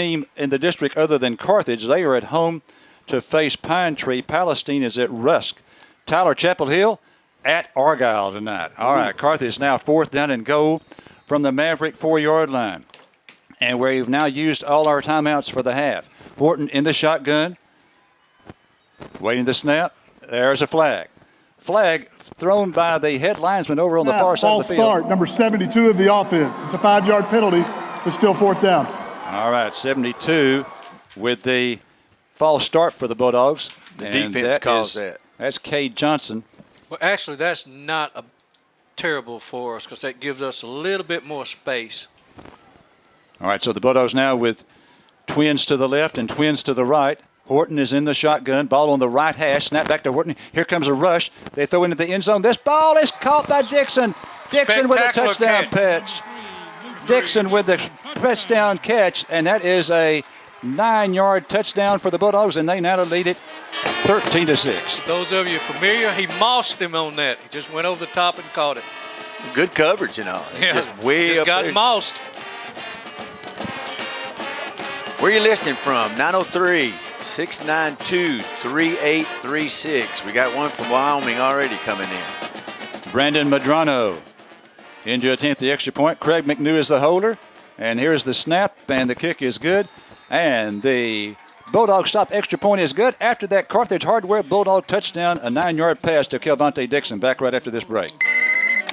team in the district other than Carthage. They are at home to face Pine Tree. Palestine is at Rusk. Tyler Chapel Hill at Argyle tonight. All right, Carthage now 4th down and goal from the Maverick 4-yard line. And we've now used all our timeouts for the half. Horton in the shotgun. Waiting the snap. There's a flag. Flag thrown by the head linesman over on the far side of the field. False start, number 72 of the offense. It's a 5-yard penalty. It's still 4th down. All right, 72 with the false start for the Bulldogs. The defense calls that. That's Cade Johnson. Well, actually, that's not terrible for us because that gives us a little bit more space. All right, so the Bulldogs now with twins to the left and twins to the right. Horton is in the shotgun. Ball on the right hash. Snap back to Horton. Here comes a rush. They throw into the end zone. This ball is caught by Dixon. Dixon with a touchdown catch. Dixon with the touchdown catch, and that is a 9-yard touchdown for the Bulldogs, and they now lead it 13-6. Those of you familiar, he mossed him on that. He just went over the top and caught it. Good coverage and all. Yeah, just way just up got there. mossed. Where are you listening from? 903-692-3836. We got one from Wyoming already coming in. Brandon Madrano in to attempt the extra point. Craig McNew is the holder. And here's the snap, and the kick is good. And the Bulldog stop extra point is good. After that, Carthage Hardware Bulldog touchdown, a 9-yard pass to Kelvonte Dixon. Back right after this break.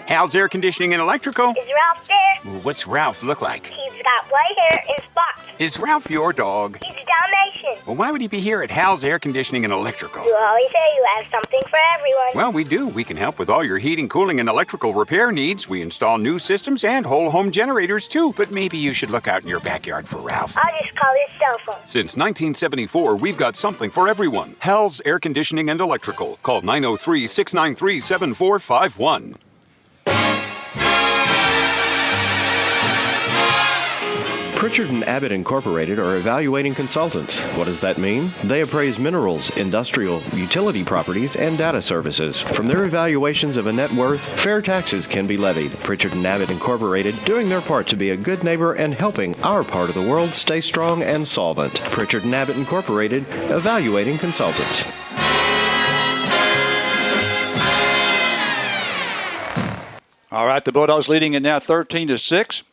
Hal's Air Conditioning and Electrical. Is Ralph there? Well, what's Ralph look like? He's got white hair and spots. Is Ralph your dog? He's a Dalmatian. Well, why would he be here at Hal's Air Conditioning and Electrical? You always say you have something for everyone. Well, we do. We can help with all your heating, cooling, and electrical repair needs. We install new systems and whole home generators, too. But maybe you should look out in your backyard for Ralph. I'll just call his cell phone. Since 1974, we've got something for everyone. Hal's Air Conditioning and Electrical. Call 903-693-7451. Pritchard & Abbott Incorporated are evaluating consultants. What does that mean? They appraise minerals, industrial, utility properties, and data services. From their evaluations of a net worth, fair taxes can be levied. Pritchard & Abbott Incorporated doing their part to be a good neighbor and helping our part of the world stay strong and solvent. Pritchard & Abbott Incorporated, evaluating consultants. All right, the Bulldogs leading it now 13-6.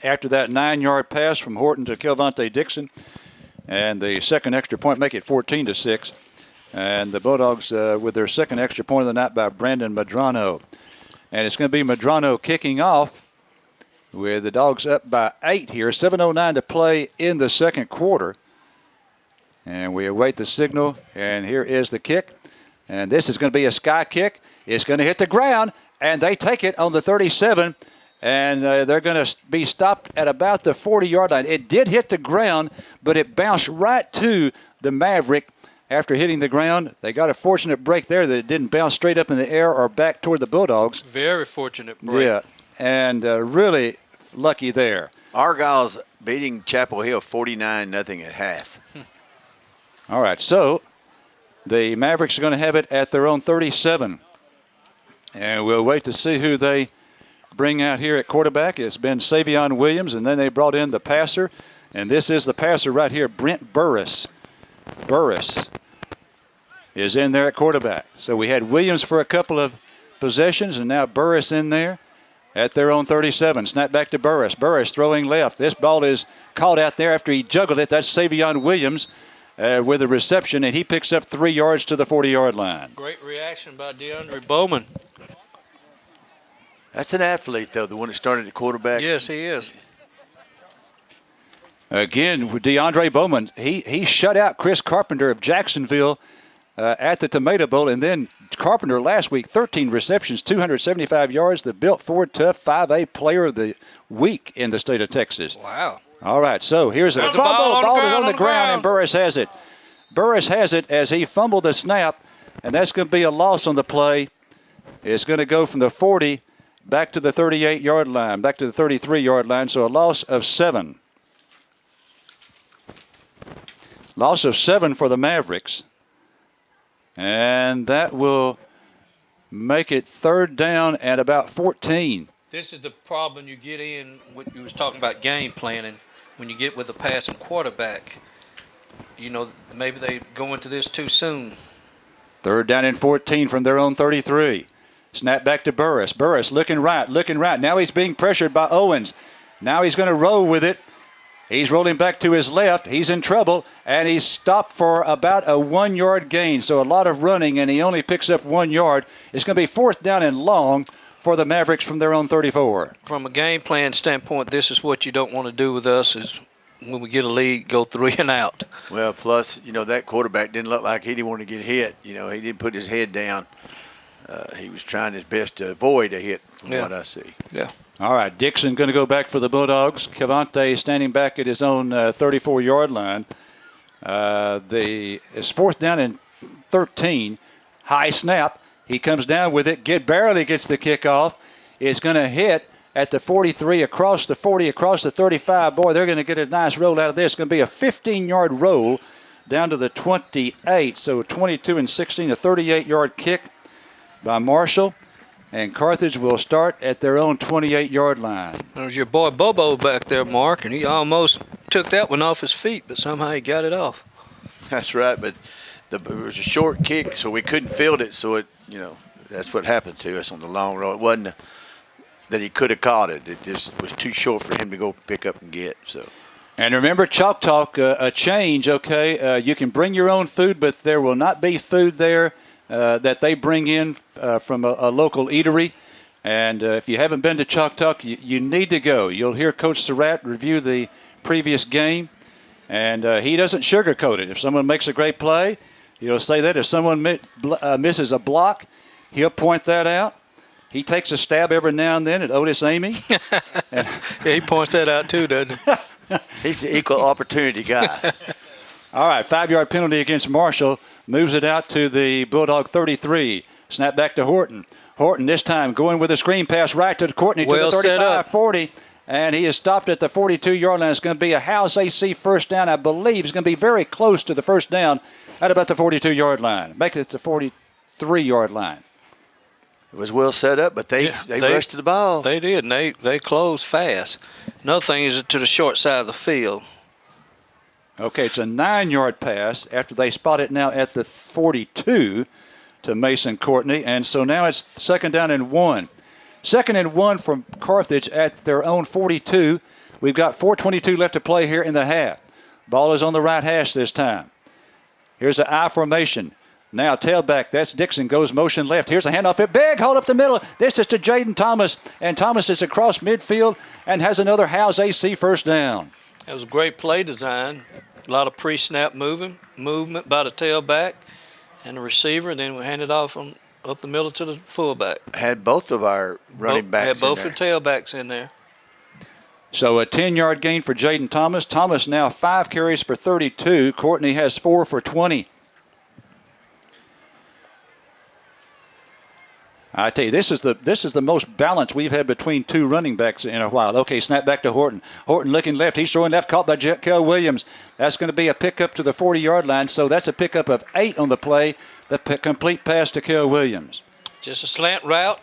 After that 9-yard pass from Horton to Kelvonte Dixon. And the second extra point make it 14-6. And the Bulldogs with their second extra point of the night by Brandon Madrano. And it's going to be Madrano kicking off with the Dogs up by 8 here. 7:09 to play in the second quarter. And we await the signal. And here is the kick. And this is going to be a sky kick. It's going to hit the ground. And they take it on the 37. And they're going to be stopped at about the 40-yard line. It did hit the ground, but it bounced right to the Maverick after hitting the ground. They got a fortunate break there that it didn't bounce straight up in the air or back toward the Bulldogs. Very fortunate break. Yeah, and really lucky there. Argyle's beating Chapel Hill 49-0 at half. All right, so the Mavericks are going to have it at their own 37. And we'll wait to see who they bring out here at quarterback. It's been Savion Williams, and then they brought in the passer. And this is the passer right here, Brent Burris. Burris is in there at quarterback. So we had Williams for a couple of possessions, and now Burris in there at their own 37. Snap back to Burris. Burris throwing left. This ball is caught out there after he juggled it. That's Savion Williams with a reception, and he picks up 3 yards to the 40-yard line. Great reaction by DeAndre Bowman. That's an athlete, though, the one that started at quarterback. Yes, he is. Again, with DeAndre Bowman, he shut out Chris Carpenter of Jacksonville at the Tomato Bowl. And then Carpenter last week, 13 receptions, 275 yards, the Built Ford Tough 5A Player of the Week in the state of Texas. Wow. All right, so here's a fumble. Ball is on the ground, and Burris has it. Burris has it as he fumbled the snap, and that's going to be a loss on the play. It's going to go from the 40 back to the 38-yard line, back to the 33-yard line, so a loss of 7. Loss of 7 for the Mavericks. And that will make it 3rd down at about 14. This is the problem you get in when you was talking about game planning. when you get with a passing quarterback, maybe they go into this too soon. 3rd down and 14 from their own 33. Snap back to Burris. Burris looking right. Now he's being pressured by Owens. Now he's going to roll with it. He's rolling back to his left. He's in trouble, and he's stopped for about a 1-yard gain. So a lot of running, and he only picks up 1 yard. It's going to be 4th down and long for the Mavericks from their own 34. From a game plan standpoint, this is what you don't want to do with us is when we get a lead, go 3 and out. Well, plus, that quarterback didn't look like he didn't want to get hit. He didn't put his head down. He was trying his best to avoid a hit from what I see. Yeah. All right, Dixon going to go back for the Bulldogs. Cavante standing back at his own 34-yard line. It's 4th down and 13. High snap. He comes down with it. Barely gets the kickoff. It's going to hit at the 43, across the 40, across the 35. Boy, they're going to get a nice roll out of this. It's going to be a 15-yard roll down to the 28. So 22 and 16, a 38-yard kick by Marshall. And Carthage will start at their own 28-yard line. There's your boy Bobo back there, Mark, and he almost took that one off his feet, but somehow he got it off. That's right, but it was a short kick, so we couldn't field it. So that's what happened to us on the long roll. It wasn't that he could have caught it. It just was too short for him to go pick up and get. So. And remember, Chalk Talk, a change, okay? You can bring your own food, but there will not be food there that they bring in from a local eatery. And if you haven't been to Chalk Talk, you need to go. You'll hear Coach Surratt review the previous game, and he doesn't sugarcoat it. If someone makes a great play, he'll say that. If someone misses a block, he'll point that out. He takes a stab every now and then at Otis Amy. Yeah, he points that out too, doesn't he? He's an equal opportunity guy. All right, 5-yard penalty against Marshall. Moves it out to the Bulldog 33. Snap back to Horton. Horton this time going with a screen pass right to Courtney to the 35-40. And he is stopped at the 42-yard line. It's going to be a House AC first down. I believe it's going to be very close to the first down at about the 42-yard line. Make it the 43-yard line. It was well set up, but they rushed to the ball. They did, and they closed fast. Another thing is to the short side of the field. Okay, it's a 9-yard pass after they spot it now at the 42 to Mason Courtney. And so now it's 2nd down and 1. 2nd and 1 from Carthage at their own 42. We've got 4:22 left to play here in the half. Ball is on the right hash this time. Here's an I formation. Now tailback, that's Dixon, goes motion left. Here's a handoff, big hold up the middle. This is to Jaden Thomas, and Thomas is across midfield and has another House AC first down. That was a great play design. A lot of pre-snap movement by the tailback and the receiver, and then we hand it off up the middle to the fullback. Had both of our running backs had both in the tailbacks in there. So a 10-yard gain for Jaden Thomas. Thomas now 5 carries for 32. Courtney has 4 for 20. I tell you, this is the most balance we've had between two running backs in a while. Okay, snap back to Horton. Horton looking left. He's throwing left, caught by Kel Williams. That's going to be a pickup to the 40-yard line, so that's a pickup of 8 on the play. The complete pass to Kel Williams. Just a slant route.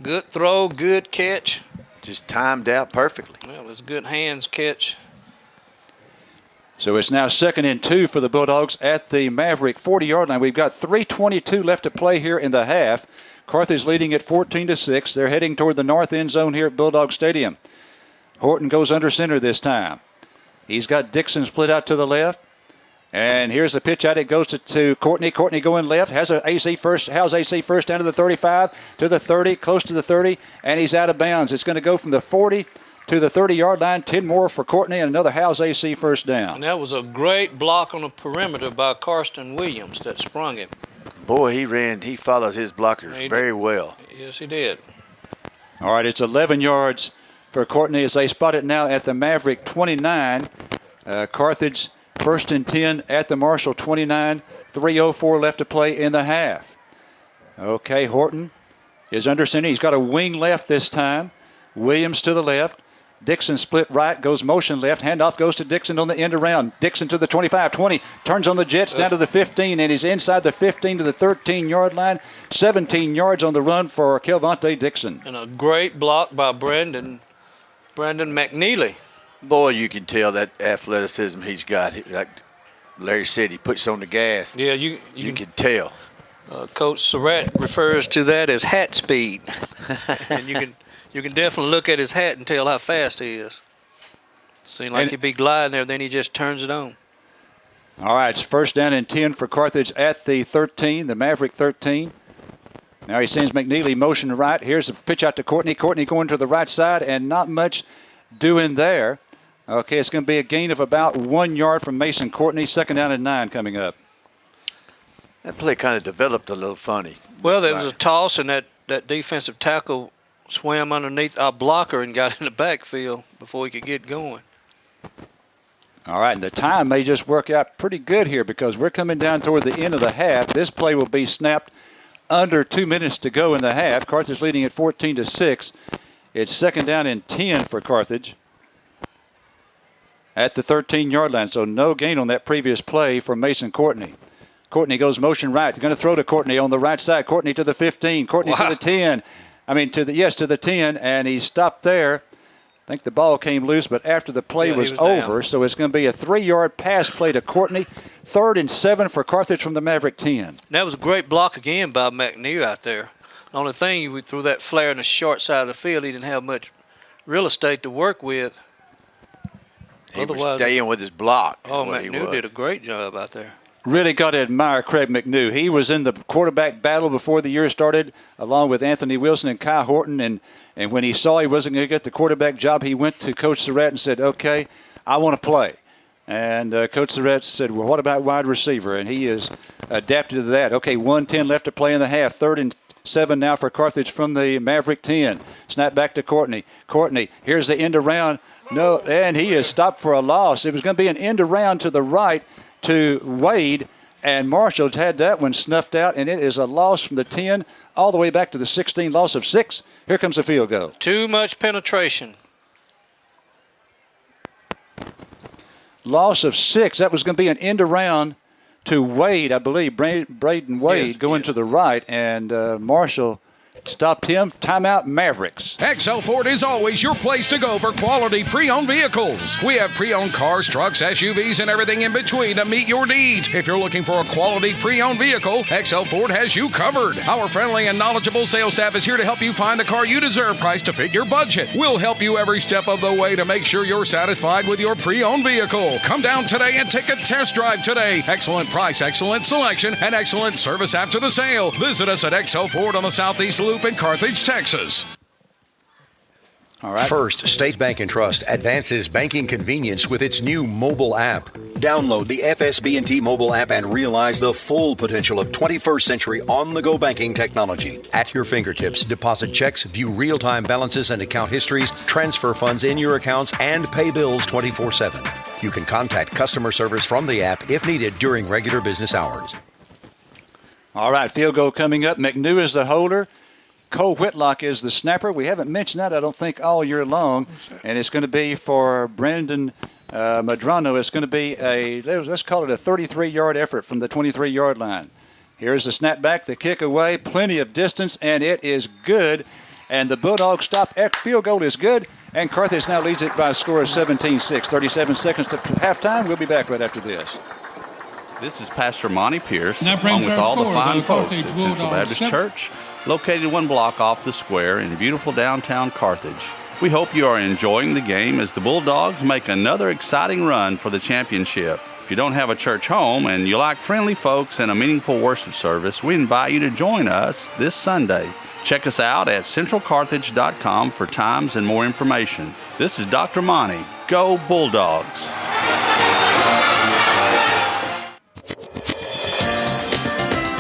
Good throw, good catch. Just timed out perfectly. Well, it was a good hands catch. So it's now 2nd and 2 for the Bulldogs at the Maverick 40-yard line. We've got 3:22 left to play here in the half. Carthage leading at 14-6. They're heading toward the north end zone here at Bulldog Stadium. Horton goes under center this time. He's got Dixon split out to the left. And here's the pitch out. It goes to Courtney. Courtney going left. Has a AC first. How's AC first down to the 35, to the 30, close to the 30, and he's out of bounds. It's going to go from the 40 to the 30-yard line. 10 more for Courtney and another How's AC first down. And that was a great block on the perimeter by Karsten Williams that sprung him. Boy, he follows his blockers very well. Yes, he did. All right, it's 11 yards for Courtney as they spot it now at the Maverick 29. Carthage 1st and 10 at the Marshall 29. 3:04 left to play in the half. Okay, Horton is under center. He's got a wing left this time. Williams to the left. Dixon split right, goes motion left. Handoff goes to Dixon on the end around. Dixon to the 25, 20. Turns on the Jets down to the 15, and he's inside the 15 to the 13-yard line. 17 yards on the run for Kelvonte Dixon. And a great block by Brandon McNeely. Boy, you can tell that athleticism he's got. Like Larry said, he puts on the gas. Yeah, You can tell. Coach Surratt refers to that as hat speed, and you can definitely look at his hat and tell how fast he is. Seems like he'd be gliding there, then he just turns it on. All right, it's first down and 10 for Carthage at the 13, the Maverick 13. Now he sends McNeely motion to right. Here's a pitch out to Courtney. Courtney going to the right side, and not much doing there. Okay, it's going to be a gain of about 1 yard from Mason Courtney. Second down and 9 coming up. That play kind of developed a little funny. Well, there was a toss, and that defensive tackle swam underneath our blocker and got in the backfield before he could get going. All right, and the time may just work out pretty good here because we're coming down toward the end of the half. This play will be snapped under 2 minutes to go in the half. Carthage leading at 14-6. It's second down and 10 for Carthage at the 13-yard line. So no gain on that previous play for Mason Courtney. Courtney goes motion right. They're going to throw to Courtney on the right side. Courtney to the 15. Courtney to the 10. To the 10, and he stopped there. I think the ball came loose, but after the play was over, down. so it's going to be a 3-yard pass play to Courtney. 3rd and 7 for Carthage from the Maverick 10. That was a great block again by McNeil out there. The only thing, we threw that flare in the short side of the field. He didn't have much real estate to work with. He was staying with his block. Oh, McNeil did a great job out there. Really got to admire Craig McNew. He was in the quarterback battle before the year started, along with Anthony Wilson and Kai Horton. And when he saw he wasn't going to get the quarterback job, he went to Coach Surratt and said, okay, I want to play. And Coach Surratt said, well, what about wide receiver? And he has adapted to that. Okay, 1:10 left to play in the half. 3rd and 7 now for Carthage from the Maverick 10. Snap back to Courtney. Courtney, here's the end around. No, and he is stopped for a loss. It was going to be an end around to the right to Wade, and Marshall had that one snuffed out, and it is a loss from the 10 all the way back to the 16, loss of 6. Here comes the field goal. Too much penetration. Loss of 6. That was going to be an end around to Wade, I believe, Braden Wade going to the right, and Marshall stopped him. Timeout, Mavericks. XL Ford is always your place to go for quality pre-owned vehicles. We have pre-owned cars, trucks, SUVs, and everything in between to meet your needs. If you're looking for a quality pre-owned vehicle, XL Ford has you covered. Our friendly and knowledgeable sales staff is here to help you find the car you deserve, priced to fit your budget. We'll help you every step of the way to make sure you're satisfied with your pre-owned vehicle. Come down today and take a test drive today. Excellent price, excellent selection, and excellent service after the sale. Visit us at XL Ford on the Southeast Loop in Carthage, Texas. All right. First State Bank and Trust advances banking convenience with its new mobile app. Download the FSB&T mobile app and realize the full potential of 21st century on-the-go banking technology. At your fingertips, deposit checks, view real-time balances and account histories, transfer funds in your accounts, and pay bills 24/7. You can contact customer service from the app if needed during regular business hours. All right, field goal coming up. McNew is the holder. Cole Whitlock is the snapper. We haven't mentioned that, I don't think, all year long. And it's going to be for Brandon Madrano. It's going to be let's call it a 33-yard effort from the 23-yard line. Here's the snap back, the kick away, plenty of distance, and it is good. And the Bulldogs stop. Field goal is good. And Carthage now leads it by a score of 17-6. 37 seconds to halftime. We'll be back right after this. This is Pastor Monty Pierce, That brings along with our all the score fine to folks Carthage at Central Bulldogs Baptist Church, located 1 block off the square in beautiful downtown Carthage. We hope you are enjoying the game as the Bulldogs make another exciting run for the championship. If you don't have a church home and you like friendly folks and a meaningful worship service, we invite you to join us this Sunday. Check us out at centralcarthage.com for times and more information. This is Dr. Monty. Go Bulldogs!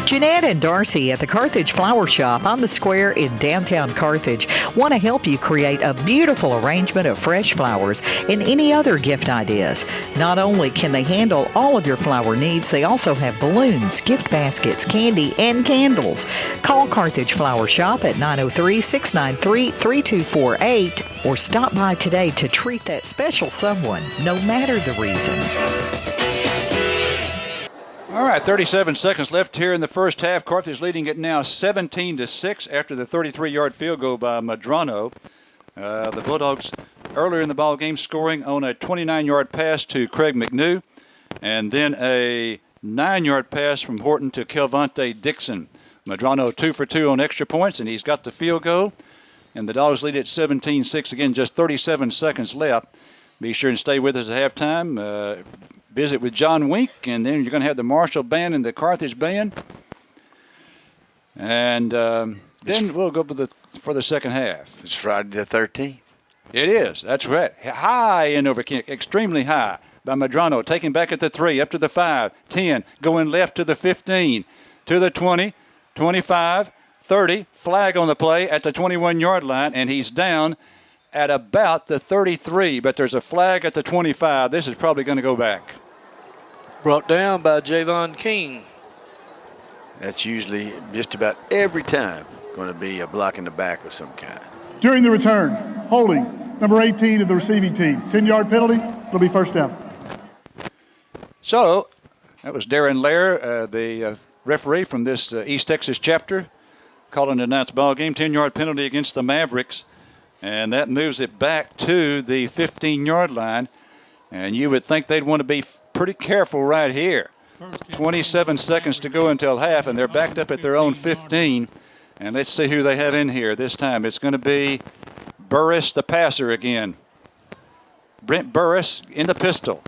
Jeanette and Darcy at the Carthage Flower Shop on the square in downtown Carthage want to help you create a beautiful arrangement of fresh flowers and any other gift ideas. Not only can they handle all of your flower needs, they also have balloons, gift baskets, candy, and candles. Call Carthage Flower Shop at 903-693-3248 or stop by today to treat that special someone, no matter the reason. All right, 37 seconds left here in the first half. Carthage leading it now 17-6 after the 33-yard field goal by Madrano. The Bulldogs earlier in the ball game, scoring on a 29-yard pass to Craig McNew, and then a 9-yard pass from Horton to Kelvonte Dixon. Medrano 2 for 2 on extra points, and he's got the field goal. And the Dogs lead at 17-6. Again, just 37 seconds left. Be sure and stay with us at halftime. Visit with John Wink, and then you're going to have the Marshall Band and the Carthage Band. And then we'll go for the second half. It's Friday the 13th. It is. That's right. High end over kick, extremely high by Medrano. Taking back at the 3, up to the 5, 10, going left to the 15, to the 20, 25, 30. Flag on the play at the 21-yard line, and he's down at about the 33, but there's a flag at the 25. This is probably going to go back. Brought down by Javon King. That's usually just about every time going to be a block in the back of some kind. During the return, holding number 18 of the receiving team. 10-yard penalty. It'll be first down. So that was Darren Lair, the referee from this East Texas chapter, calling tonight's ball game. 10-yard penalty against the Mavericks, and that moves it back to the 15-yard line. And you would think they'd want to be pretty careful right here. 27 seconds to go until half, and they're backed up at their own 15. And let's see who they have in here this time. It's going to be Burris, the passer again. Brent Burris in the pistol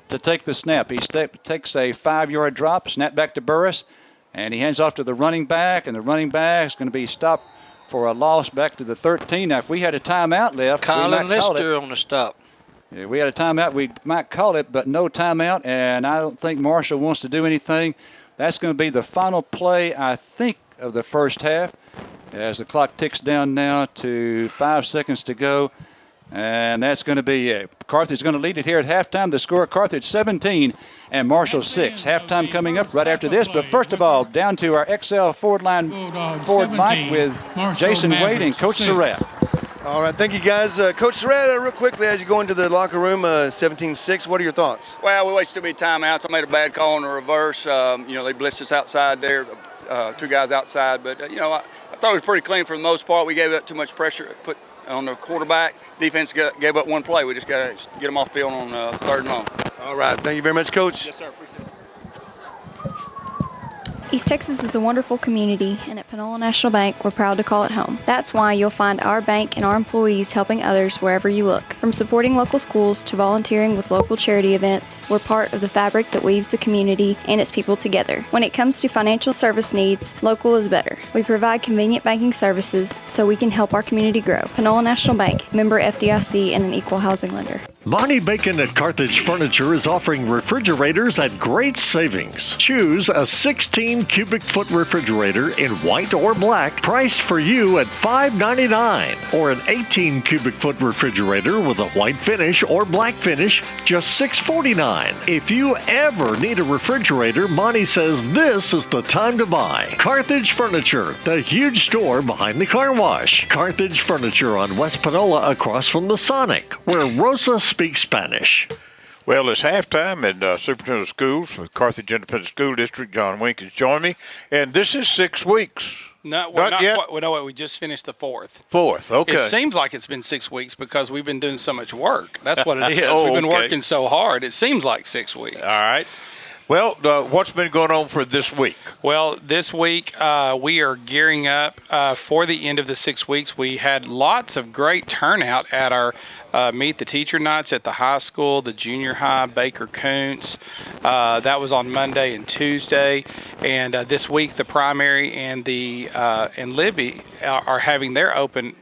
to take the snap. He takes a 5-yard drop, snap back to Burris, and he hands off to the running back, and the running back is going to be stopped for a loss back to the 13. Now, if we had a timeout left, Colin Lister on the stop. Yeah, we had a timeout, we might call it, but no timeout, and I don't think Marshall wants to do anything. That's going to be the final play, I think, of the first half, as the clock ticks down now to 5 seconds to go. And that's going to be it. Carthage is going to lead it here at halftime. The score, Carthage 17 and Marshall 6. Halftime coming up right after this. But first of all, down to our XL forward line forward mic with Jason Wade and Coach Surratt. All right, thank you guys. Coach Surratt, real quickly, as you go into the locker room, 17-6, what are your thoughts? Well, we wasted too many timeouts. I made a bad call on the reverse. They blitzed us outside there, 2 guys outside. But, I thought it was pretty clean for the most part. We gave up too much pressure put on the quarterback. Defense gave up one play. We just got to get them off field on 3rd and long. All right, thank you very much, Coach. Yes, sir. Appreciate it. East Texas is a wonderful community, and at Panola National Bank, we're proud to call it home. That's why you'll find our bank and our employees helping others wherever you look. From supporting local schools to volunteering with local charity events, we're part of the fabric that weaves the community and its people together. When it comes to financial service needs, local is better. We provide convenient banking services so we can help our community grow. Panola National Bank, member FDIC, and an equal housing lender. Monty Bacon at Carthage Furniture is offering refrigerators at great savings. Choose a 16 cubic foot refrigerator in white or black, priced for you at $5.99, or an 18 cubic foot refrigerator with a white finish or black finish, just $6.49. If you ever need a refrigerator, Monty says this is the time to buy. Carthage Furniture, the huge store behind the car wash. Carthage Furniture on West Panola, across from the Sonic, where Rosa speaks Spanish. Well, it's halftime, and Superintendent of Schools for Carthage Independent School District, John Wink, has joined me. And this is 6 weeks. Not yet? Quite. Well, no, we just finished the 4th. 4th, okay. It seems like it's been 6 weeks because we've been doing so much work. That's what it is. Oh, we've been okay. working so hard. It seems like 6 weeks. All right. Well, what's been going on for this week? Well, this week we are gearing up for the end of the 6 weeks. We had lots of great turnout at our Meet the Teacher Nights at the high school, the junior high, Baker Koontz. That was on Monday and Tuesday. And this week the primary and the and Libby are having their open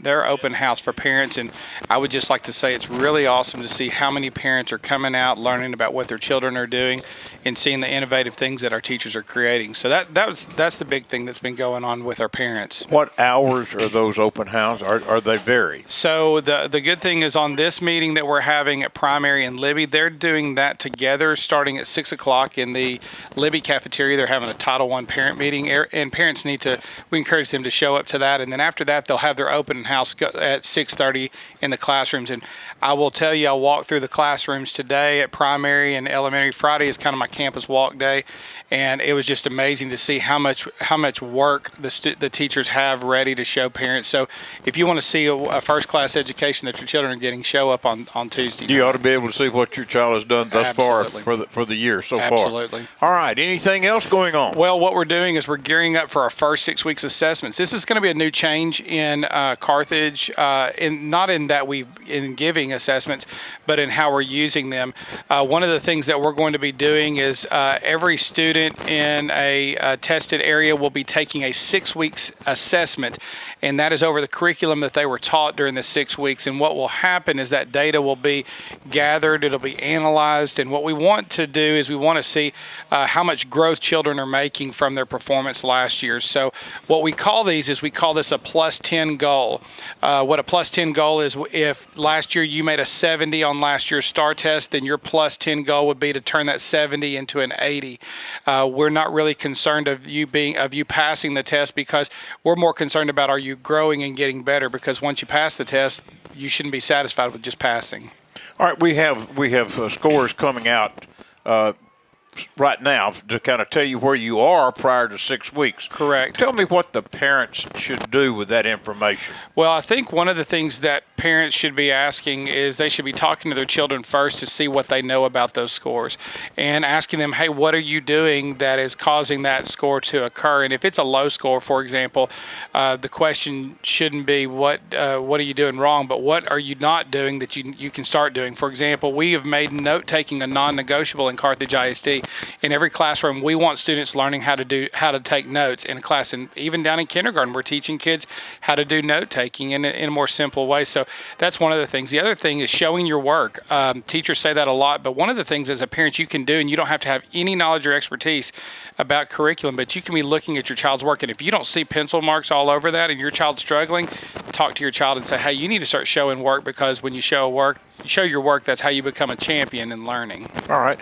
house for parents. And I would just like to say it's really awesome to see how many parents are coming out, learning about what their children are doing, and seeing the innovative things that our teachers are creating. So that's the big thing that's been going on with our parents. What hours are those open houses? Are they vary? So the good thing is on this meeting that we're having at Primary and Libby, they're doing that together starting at 6 o'clock in the Libby cafeteria. They're having a Title I parent meeting, and parents we encourage them to show up to that. And then after that, they'll have their open house at 6:30 in the classrooms. And I will tell you, I walked through the classrooms today at Primary and Elementary. Friday is kind of my campus walk day, and it was just amazing to see how much work the teachers have ready to show parents. So if you want to see a first-class education that your children are getting, show up on Tuesday. You ought to be able to see what your child has done thus Absolutely. far for the year so far. Absolutely. All right. Anything else going on? Well, what we're doing is we're gearing up for our first 6 weeks assessments. This is going to be a new change in Carthage, not in that in giving assessments, but in how we're using them. One of the things that we're going to be doing is every student in a tested area will be taking a 6 weeks assessment, and that is over the curriculum that they were taught during the 6 weeks. And what will happen is that data will be gathered, it'll be analyzed, and what we want to do is we want to see how much growth children are making from their performance last year. So what we call these is we call this a plus 10 goal. What a plus 10 goal is, if last year you made a 70 on last year's STAR test, then your plus 10 goal would be to turn that 70 into an 80. We're not really concerned of you passing the test, because we're more concerned about are you growing and getting better, because once you pass the test, you shouldn't be satisfied with just passing. All right, we have scores coming out right now to kind of tell you where you are prior to 6 weeks. Correct. Tell me what the parents should do with that information. Well, I think one of the things that parents should be asking is they should be talking to their children first to see what they know about those scores, and asking them, hey, what are you doing that is causing that score to occur? And if it's a low score, for example, the question shouldn't be what are you doing wrong, but what are you not doing that you can start doing. For example, we have made note-taking a non-negotiable in Carthage ISD. In every classroom, we want students learning how to take notes in a class, and even down in kindergarten, we're teaching kids how to do note-taking in a more simple way. So that's one of the things. The other thing is showing your work. Teachers say that a lot, but one of the things as a parent you can do, and you don't have to have any knowledge or expertise about curriculum, but you can be looking at your child's work, and if you don't see pencil marks all over that and your child's struggling, talk to your child and say, hey, you need to start showing work, because when you show your work, that's how you become a champion in learning. All right.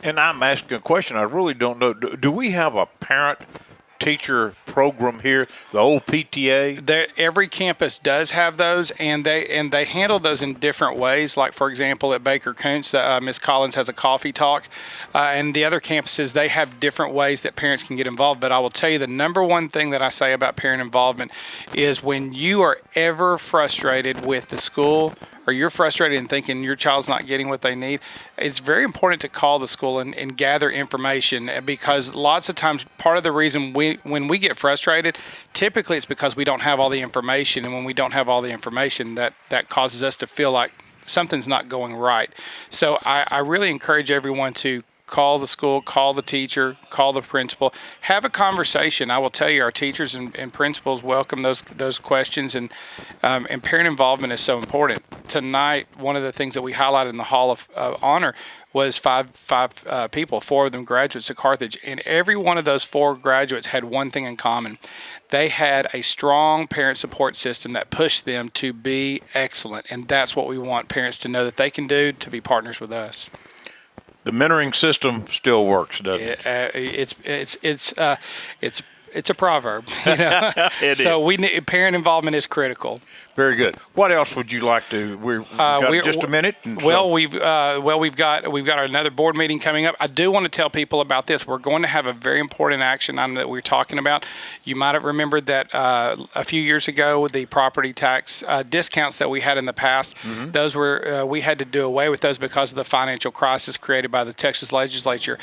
And I'm asking a question I really don't know. Do we have a parent-teacher program here, the old PTA? Every campus does have those, and they handle those in different ways. Like, for example, at Baker Kuntz, Ms. Collins has a coffee talk, and the other campuses, they have different ways that parents can get involved. But I will tell you, the number one thing that I say about parent involvement is when you are ever frustrated with the school, or you're frustrated and thinking your child's not getting what they need, it's very important to call the school and gather information, because lots of times part of the reason when we get frustrated, typically it's because we don't have all the information, and when we don't have all the information, that causes us to feel like something's not going right. So I really encourage everyone to call the school, call the teacher, call the principal, have a conversation. I will tell you, our teachers and principals welcome those questions, and parent involvement is so important. Tonight, one of the things that we highlighted in the Hall of Honor was five people, 4 of them graduates of Carthage, and every one of those 4 graduates had one thing in common. They had a strong parent support system that pushed them to be excellent, and that's what we want parents to know that they can do to be partners with us. The mentoring system still works, doesn't it? It's a proverb, you know. So parent involvement is critical. Very good. What else would you like to? We've got just a minute. We've got another board meeting coming up. I do want to tell people about this. We're going to have a very important action item that we're talking about. You might have remembered that a few years ago, the property tax discounts that we had in the past, those were we had to do away with those because of the financial crisis created by the Texas legislature.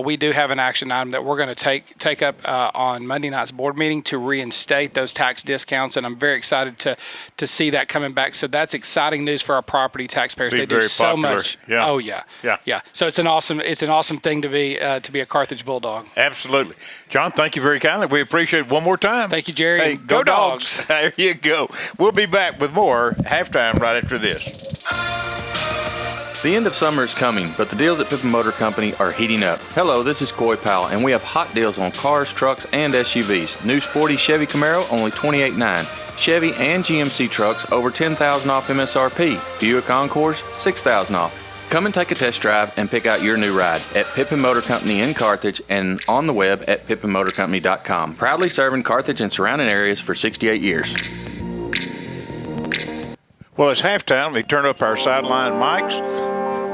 We do have an action item that we're going to take up on Monday night's board meeting to reinstate those tax discounts, and I'm very excited to see that coming back. So that's exciting news for our property taxpayers. They do so much. Yeah. Oh yeah. So it's an awesome thing to be a Carthage Bulldog. Absolutely, John. Thank you very kindly. We appreciate it one more time. Thank you, Jerry. Hey, go Dogs! There you go. We'll be back with more halftime right after this. The end of summer is coming, but the deals at Pippin Motor Company are heating up. Hello, this is Coy Powell, and we have hot deals on cars, trucks, and SUVs. New sporty Chevy Camaro, only $28,900. Chevy and GMC trucks, over $10,000 off MSRP. Buick Encores, $6,000 off. Come and take a test drive and pick out your new ride at Pippin Motor Company in Carthage and on the web at pippinmotorcompany.com. Proudly serving Carthage and surrounding areas for 68 years. Well, it's halftime. We turn up our sideline mics.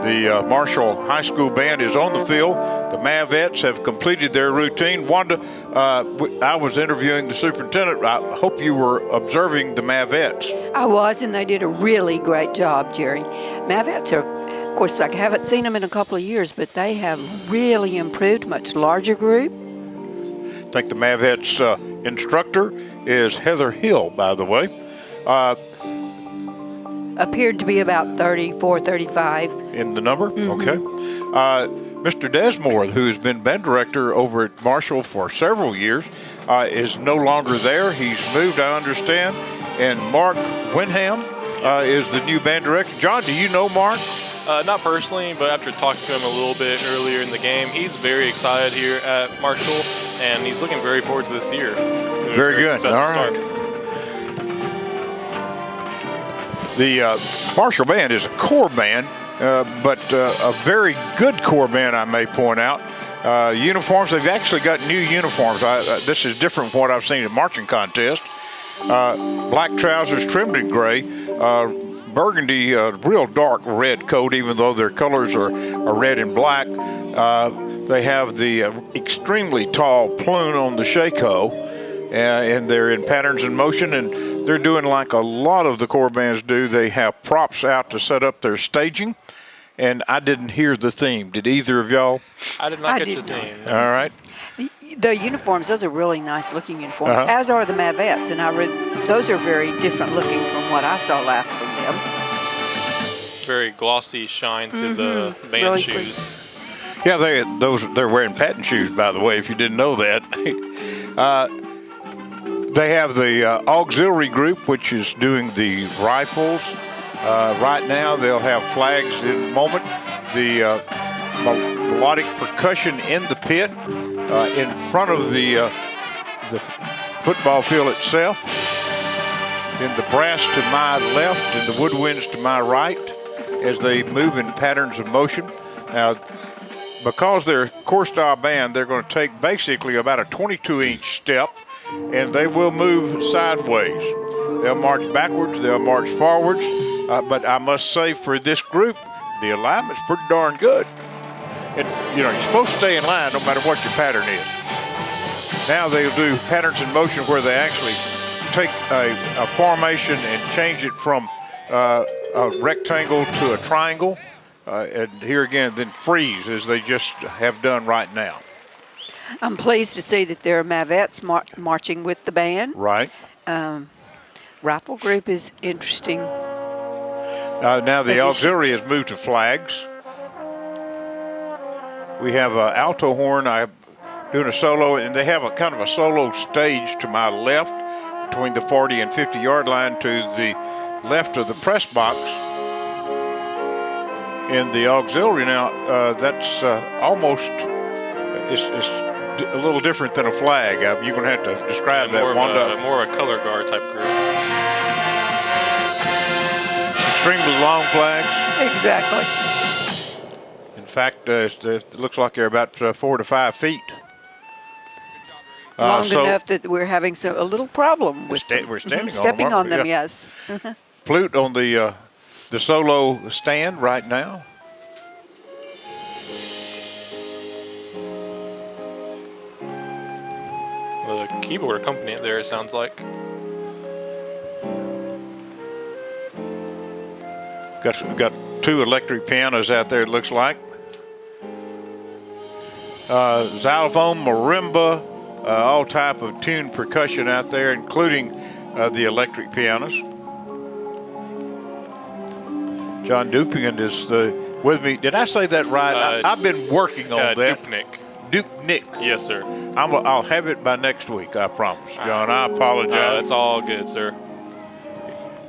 The Marshall High School band is on the field. The Mavettes have completed their routine. Wanda, I was interviewing the superintendent. I hope you were observing the Mavettes. I was, and they did a really great job, Jerry. Mavettes are, of course, I haven't seen them in a couple of years, but they have really improved, much larger group. I think the Mavettes instructor is Heather Hill, by the way. Appeared to be about 34, 35. In the number? Okay. Mr. Desmore, who has been band director over at Marshall for several years, is no longer there. He's moved, I understand. And Mark Winham is the new band director. John, do you know Mark? Not personally, but after talking to him a little bit earlier in the game, he's very excited here at Marshall, and he's looking very forward to this year. Very good. All right. Start. The Marshall Band is a core band, but a very good core band, I may point out. Uniforms, they've actually got new uniforms. This is different from what I've seen at marching contests. Black trousers trimmed in gray, burgundy, real dark red coat, even though their colors are red and black. They have the extremely tall plume on the shako, and they're in patterns in motion, and they're doing like a lot of the core bands do. They have props out to set up their staging, and I didn't hear the theme. Did either of y'all? I did not get the theme. All right. The uniforms, those are really nice looking uniforms, as are the Mavettes, and those are very different looking from what I saw last from them. Very glossy shine to the band really shoes. Pretty. Yeah, they're wearing patent shoes, by the way, if you didn't know that. They have the auxiliary group, which is doing the rifles. Right now, they'll have flags in a moment. The melodic percussion in the pit, in front of the football field itself. Then the brass to my left and the woodwinds to my right as they move in patterns of motion. Now, because they're a core style band, they're going to take basically about a 22-inch step, and they will move sideways. They'll march backwards, they'll march forwards, but I must say for this group, the alignment's pretty darn good. And, you're supposed to stay in line no matter what your pattern is. Now they'll do patterns in motion where they actually take a formation and change it from a rectangle to a triangle, and here again, then freeze as they just have done right now. I'm pleased to see that there are Mavettes marching with the band. Right. Rifle group is interesting. Now the auxiliary has moved to flags. We have an alto horn doing a solo, and they have a kind of a solo stage to my left between the 40 and 50 yard line to the left of the press box. In the auxiliary now, that's almost, it's a little different than a flag. You're going to have to describe that, Wanda. More of a color guard type group. Extremely long flags. Exactly. In fact, it looks like they're about 4 to 5 feet. Long enough that we're having a little problem with we're standing stepping on them, yeah. yes. Flute on the solo stand right now. The keyboard accompaniment there, it sounds like. Got 2 electric pianos out there, it looks like. Xylophone, marimba, all type of tuned percussion out there, including the electric pianos. John Dupingen is with me. Did I say that right? I've been working on that. Dupnick. Yes, sir. I'll have it by next week, I promise. John, I apologize. That's all good, sir.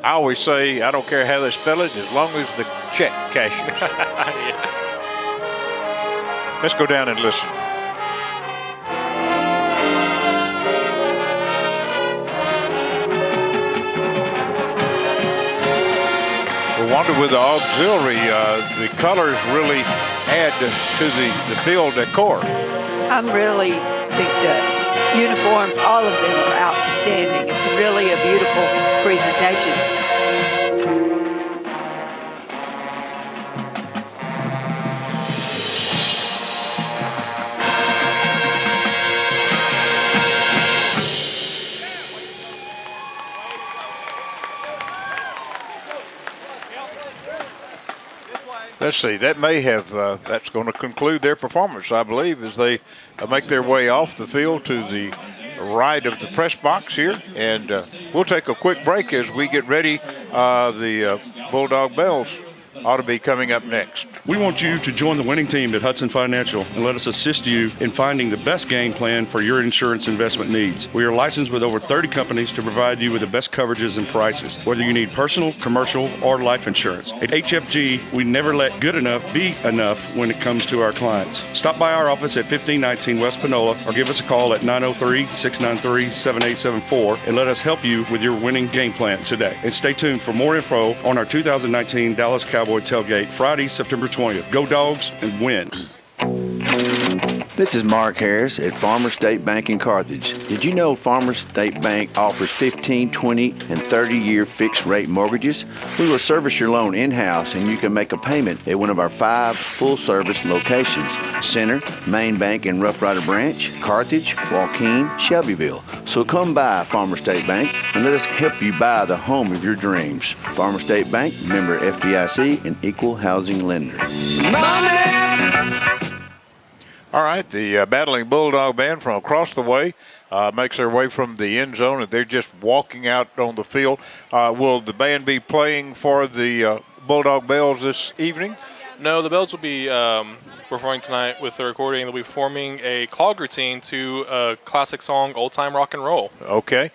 I always say, I don't care how they spell it, as long as the check cashes. Yeah. Let's go down and listen. Wonder with the auxiliary, the colors really add to the field decor. I'm really think the uniforms, all of them are outstanding. It's really a beautiful presentation. let's see, that may have, that's going to conclude their performance, I believe, as they make their way off the field to the right of the press box here. And we'll take a quick break as we get ready. The Bulldog Bells ought to be coming up next. We want you to join the winning team at Hudson Financial and let us assist you in finding the best game plan for your insurance investment needs. We are licensed with over 30 companies to provide you with the best coverages and prices, whether you need personal, commercial, or life insurance. At HFG, we never let good enough be enough when it comes to our clients. Stop by our office at 1519 West Panola or give us a call at 903-693-7874 and let us help you with your winning game plan today. And stay tuned for more info on our 2019 Dallas Cowboys tailgate Friday, September 20th. Go Dogs and win. This is Mark Harris at Farmers State Bank in Carthage. Did you know Farmers State Bank offers 15, 20, and 30-year fixed-rate mortgages? We will service your loan in-house, and you can make a payment at one of our 5 full-service locations: Center, Main Bank and Rough Rider Branch, Carthage, Joaquin, Shelbyville. So come by Farmers State Bank and let us help you buy the home of your dreams. Farmers State Bank, member FDIC, and equal housing lender. All right, the Battling Bulldog band from across the way makes their way from the end zone, and they're just walking out on the field. Will the band be playing for the Bulldog Bells this evening? No, the Bells will be performing tonight with the recording. They'll be performing a clog routine to a classic song, Old Time Rock and Roll. Okay.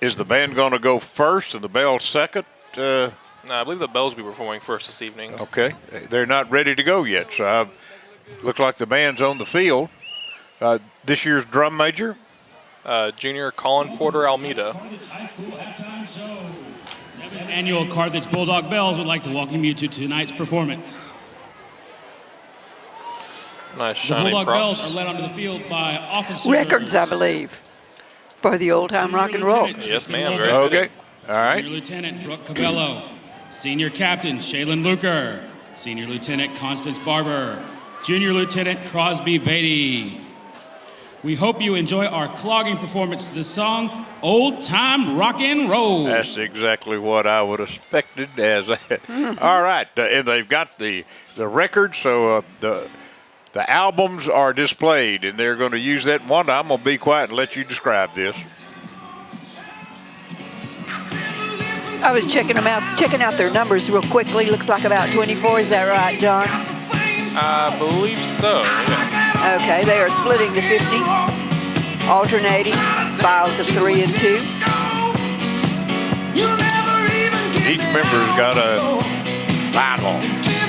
Is the band going to go first and the Bells second? No, I believe the Bells will be performing first this evening. Okay. They're not ready to go yet, so looks like the band's on the field. This year's drum major? Junior Colin Porter Almeida. Annual Carthage Bulldog Bells would like to welcome you to tonight's performance. Nice The shining Bulldog props. Bells are led onto the field by officers. Records, I believe, for the old time rock and roll. Yes, ma'am. Very okay. All right. Senior Lieutenant Brooke Cabello. Senior Captain Shaylin Luker. Senior Lieutenant Constance Barber. Junior Lieutenant Crosby Beatty. We hope you enjoy our clogging performance of the song, Old Time Rock and Roll. That's exactly what I would have expected as that. All right, and they've got the records, so the albums are displayed, and they're going to use that one. I'm going to be quiet and let you describe this. I was checking out their numbers real quickly. Looks like about 24. Is that right, John? I believe so, yeah. Okay, they are splitting the 50, alternating files of 3 and 2. Each member's got a vinyl.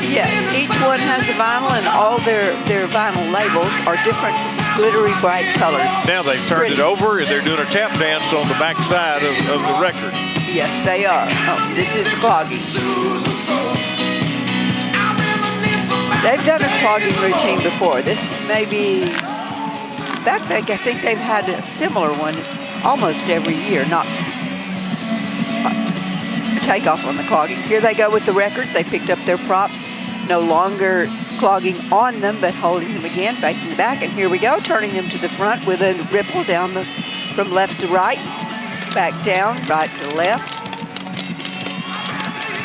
Yes, each one has a vinyl, and all their vinyl labels are different glittery bright colors. Now they've turned it over, and they're doing a tap dance on the back side of the record. Yes, they are. Oh, this is clogging. They've done a clogging routine before. This may be, in fact, I think they've had a similar one almost every year, not a takeoff on the clogging. Here they go with the records. They picked up their props, no longer clogging on them, but holding them again, facing the back. And here we go, turning them to the front with a ripple down from left to right, back down, right to left.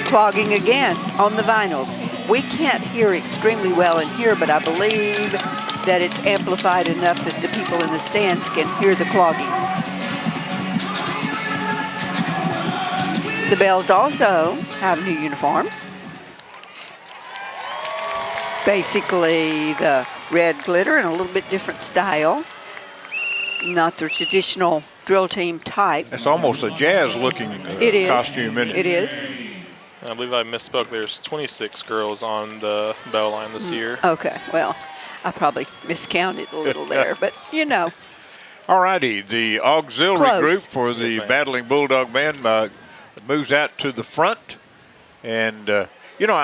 Clogging again on the vinyls. We can't hear extremely well in here, but I believe that it's amplified enough that the people in the stands can hear the clogging. The Bells also have new uniforms. Basically the red glitter and a little bit different style. Not the traditional drill team type. It's almost a jazz-looking costume, isn't it? It is. I believe I misspoke. There's 26 girls on the bell line this year. Okay, well, I probably miscounted a little there, but you know. All righty, the auxiliary Close. group for the Battling Bulldog band moves out to the front. And, you know,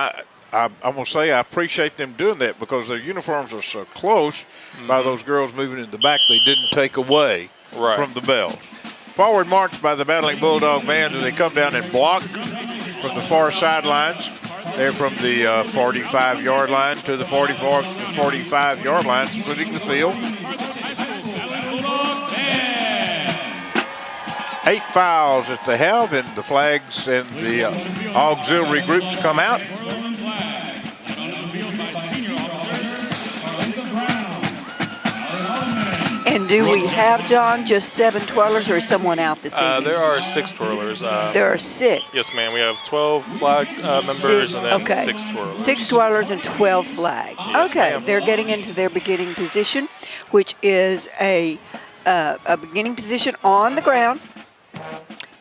I'm going to say I appreciate them doing that because their uniforms are so close by those girls moving in the back, they didn't take away from the Bells. Forward march by the Battling Bulldog band as they come down and block from the far sidelines. They're from the 45-yard line to the 45-yard line, splitting the field. 8 fouls that they have, and the flags and the auxiliary groups come out. And do we have, John, just 7 twirlers, or is someone out this evening? There are 6 twirlers. There are 6. Yes, ma'am. We have 12 flag members and then 6 twirlers. 6 twirlers and 12 flag. Yes, Okay, ma'am. they're getting into their beginning position, which is a beginning position on the ground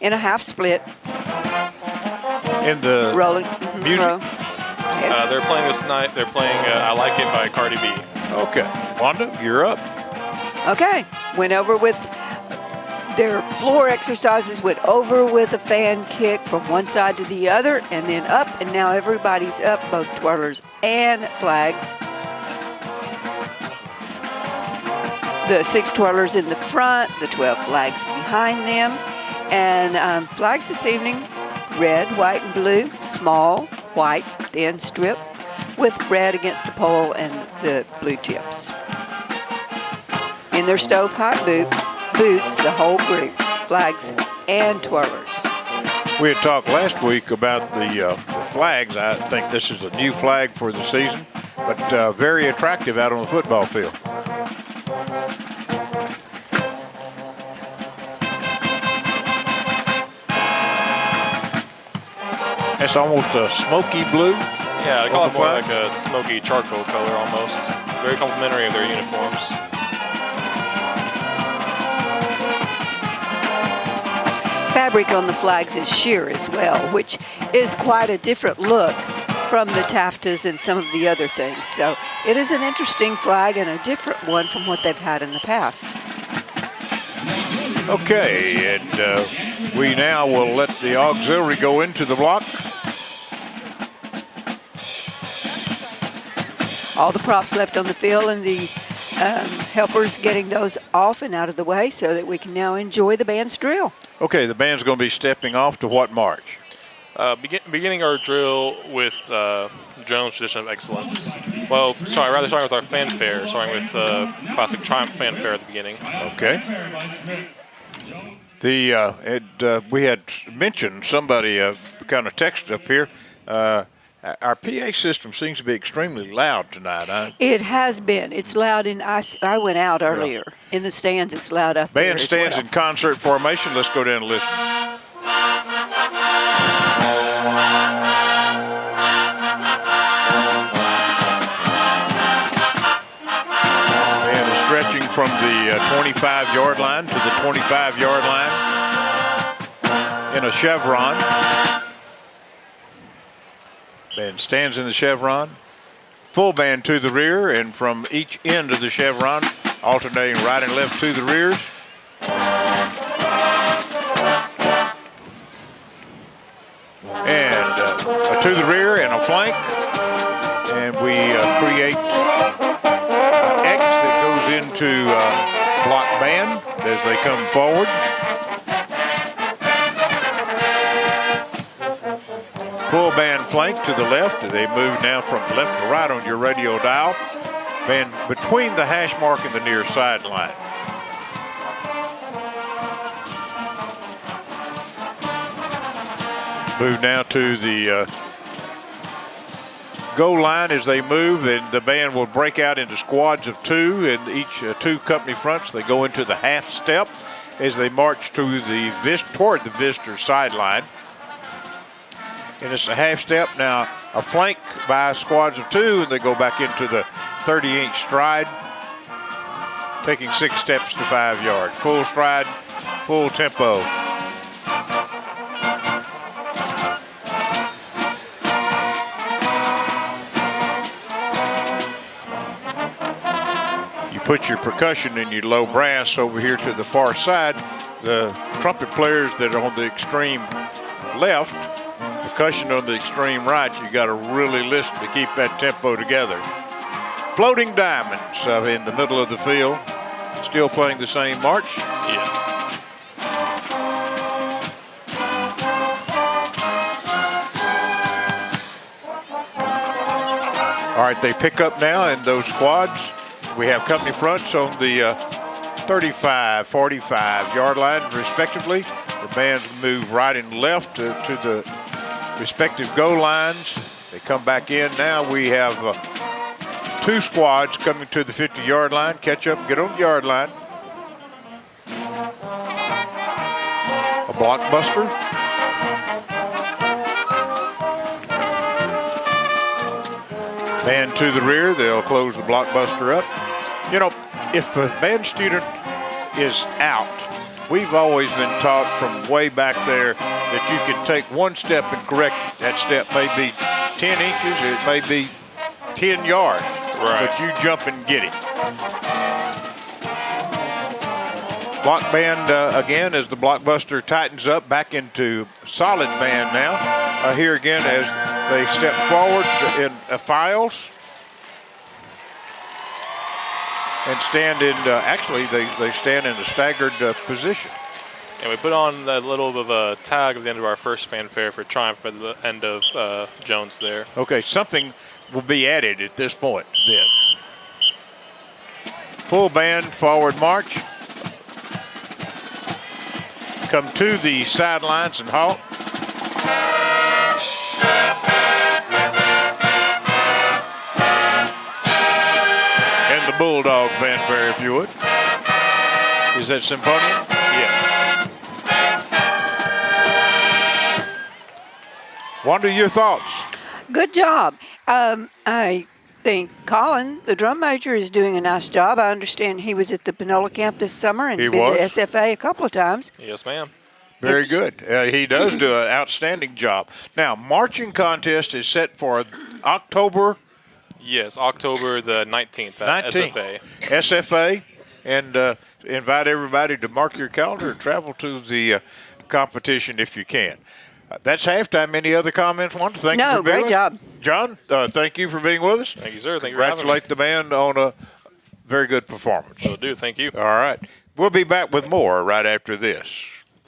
in a half split. In the rolling music? They're playing this night. They're playing I Like It by Cardi B. Okay. Wanda, you're up. Okay, went over with their floor exercises, went over with a fan kick from one side to the other and then up, and now everybody's up, both twirlers and flags. The 6 twirlers in the front, the 12 flags behind them, and flags this evening, red, white, and blue, small, white, thin strip, with red against the pole and the blue tips. In their stovepipe boots, the whole group, flags and twirlers. We had talked last week about the flags. I think this is a new flag for the season, but very attractive out on the football field. It's almost a smoky blue. Yeah, I call it more like a smoky charcoal color almost. Very complimentary of their uniforms. Fabric on the flags is sheer as well, which is quite a different look from the taffetas and some of the other things. So it is an interesting flag and a different one from what they've had in the past. Okay, and we now will let the auxiliary go into the block. All the props left on the field and the helpers getting those off and out of the way so that we can now enjoy the band's drill. Okay, the band's going to be stepping off to what march? Beginning our drill with Jones Tradition of Excellence. Well, starting with our fanfare, starting with classic Triumph fanfare at the beginning. Okay. We had mentioned, somebody kind of texted up here, our PA system seems to be extremely loud tonight. Huh? It has been. It's loud, and I went out earlier. In the stands, it's loud up there. Band stands in concert formation. Let's go down and listen. Band is stretching from the 25-yard line to the 25-yard line in a chevron. Band stands in the chevron. Full band to the rear, and from each end of the chevron, alternating right and left to the rears. And a to the rear and a flank. And we create an X that goes into block band as they come forward. Full band flank to the left. They move now from left to right on your radio dial. Band between the hash mark and the near sideline. Move now to the goal line as they move, and the band will break out into squads of 2, and each 2 company fronts. They go into the half step as they march to toward the visitor sideline. And it's a half step now, a flank by squads of 2, and they go back into the 30-inch stride, taking 6 steps to 5 yards. Full stride, full tempo. You put your percussion and your low brass over here to the far side. The trumpet players that are on the extreme left, percussion on the extreme right, you got to really listen to keep that tempo together. Floating Diamonds in the middle of the field, still playing the same march. Yes. All right, they pick up now in those squads. We have company fronts on the 35, 45-yard line, respectively. The bands move right and left to the respective goal lines. They come back in now. We have 2 squads coming to the 50-yard line. Catch up, get on the yard line. blockbuster. Band to the rear, they'll close the blockbuster up. You know, if a band student is out, we've always been taught from way back there that you can take one step and correct it. That step may be 10 inches, it may be 10 yards, but you jump and get it. Block band again as the blockbuster tightens up back into solid band now. Here again as they step forward in files and stand in, actually they stand in a staggered position. And we put on a little bit of a tag at the end of our first fanfare for triumph at the end of Jones there. Okay, something will be added at this point then. Full band forward march. Come to the sidelines and halt. And the Bulldog fanfare, if you would. Is that Symphonium? Yes. Wanda, your thoughts? Good job. I think Colin, the drum major, is doing a nice job. I understand he was at the Panola camp this summer and been to SFA a couple of times. Yes, ma'am. Very good. He does do an outstanding job. Now, marching contest is set for October. Yes, October the 19th at 19th. SFA. SFA, and invite everybody to mark your calendar and travel to the competition if you can. That's halftime. Any other comments? Thank you for being No, great job. John, thank you for being with us. Thank you, sir. Thank you for having me. Congratulate the band on a very good performance. Will do. Thank you. All right. We'll be back with more right after this.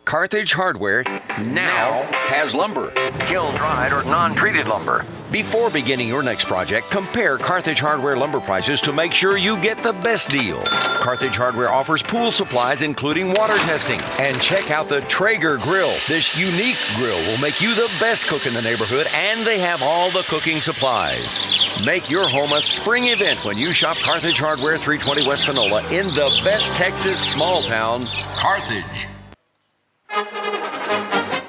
Carthage Hardware now has lumber. Kiln-dried or non-treated lumber. Before beginning your next project, compare Carthage Hardware lumber prices to make sure you get the best deal. Carthage Hardware offers pool supplies including water testing. And check out the Traeger grill. This unique grill will make you the best cook in the neighborhood, and they have all the cooking supplies. Make your home a spring event when you shop Carthage Hardware, 320 West Panola in the best Texas small town, Carthage.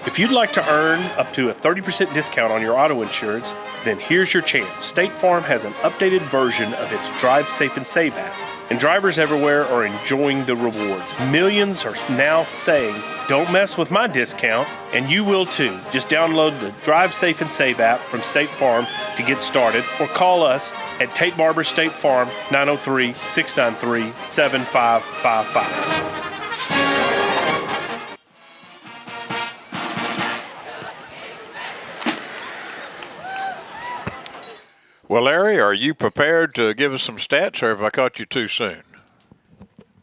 If you'd like to earn up to a 30% discount on your auto insurance, then here's your chance. State Farm has an updated version of its Drive Safe and Save app, and drivers everywhere are enjoying the rewards. Millions are now saying, "Don't mess with my discount," and you will too. Just download the Drive Safe and Save app from State Farm to get started, or call us at Tate Barber State Farm, 903-693-7555. Well, Larry, are you prepared to give us some stats, or have I caught you too soon?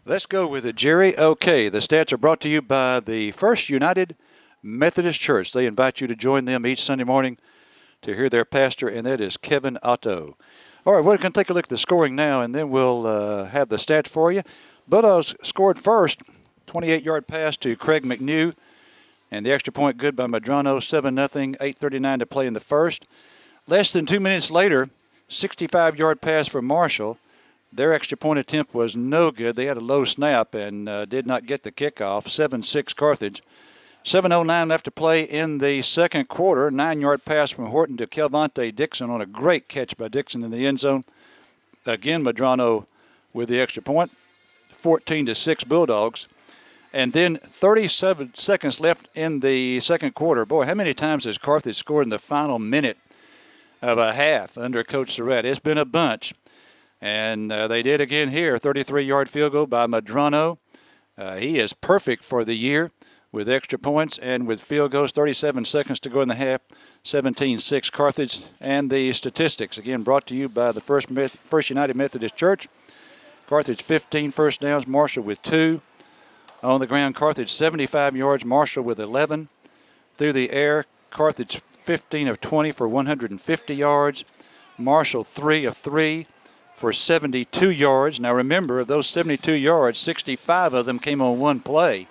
Let's go with it, Jerry. Okay, the stats are brought to you by the First United Methodist Church. They invite you to join them each Sunday morning to hear their pastor, and that is Kevin Otto. All right, we're going to take a look at the scoring now, and then we'll have the stats for you. Bulldogs scored first, 28-yard pass to Craig McNew, and the extra point good by Medrano, 7-0, 8:39 to play in the first. Less than 2 minutes later, 65-yard pass for Marshall. Their extra point attempt was no good. They had a low snap and did not get the kickoff. 7-6 Carthage. 7:09 left to play in the second quarter. 9-yard pass from Horton to Kelvonte Dixon on a great catch by Dixon in the end zone. Again, Medrano with the extra point. 14-6 Bulldogs. And then 37 seconds left in the second quarter. Boy, how many times has Carthage scored in the final minute of a half under Coach Surratt? It's been a bunch. And they did again here. 33-yard field goal by Medrano. He is perfect for the year with extra points and with field goals. 37 seconds to go in the half. 17-6 Carthage. And the statistics, again, brought to you by the First United Methodist Church. Carthage 15 first downs. Marshall with 2. On the ground, Carthage 75 yards. Marshall with 11. Through the air, Carthage 15 of 20 for 150 yards. Marshall 3 of 3 for 72 yards. Now remember, of those 72 yards, 65 of them came on one play.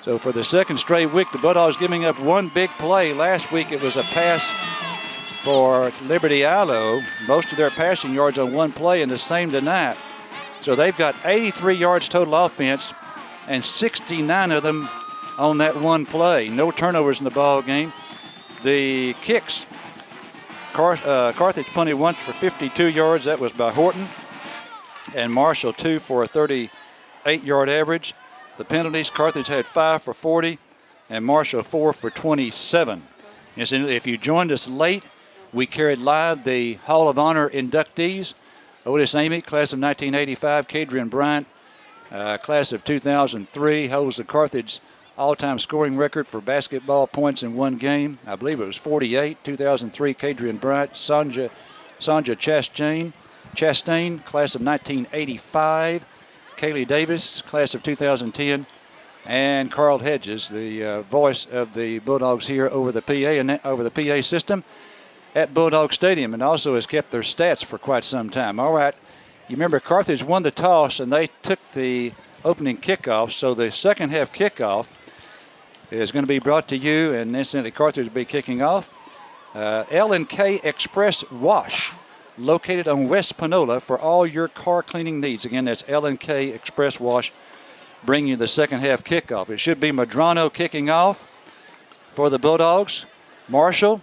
So for the second straight week, the Bulldogs giving up one big play. Last week it was a pass for Liberty Allo. Most of their passing yards on one play, and the same tonight. So they've got 83 yards total offense, and 69 of them on that one play. No turnovers in the ball game. The kicks, Carthage punted once for 52 yards. That was by Horton. And Marshall 2 for a 38-yard average. The penalties, Carthage had 5 for 40 and Marshall 4 for 27. If you joined us late, we carried live the Hall of Honor inductees. Otis Amy, class of 1985. Kadrian Bryant, class of 2003, holds the Carthage all-time scoring record for basketball points in one game. I believe it was 48. 2003, Kadrian Bryant. Sanja Chastain, class of 1985. Kaylee Davis, class of 2010. And Carl Hedges, the voice of the Bulldogs here over the PA system at Bulldog Stadium, and also has kept their stats for quite some time. All right, you remember Carthage won the toss and they took the opening kickoff, so the second half kickoff is going to be brought to you, and incidentally Carthage will be kicking off. L&K Express Wash, located on West Panola for all your car cleaning needs. Again, that's L&K Express Wash, bringing you the second half kickoff. It should be Madrano kicking off for the Bulldogs. Marshall,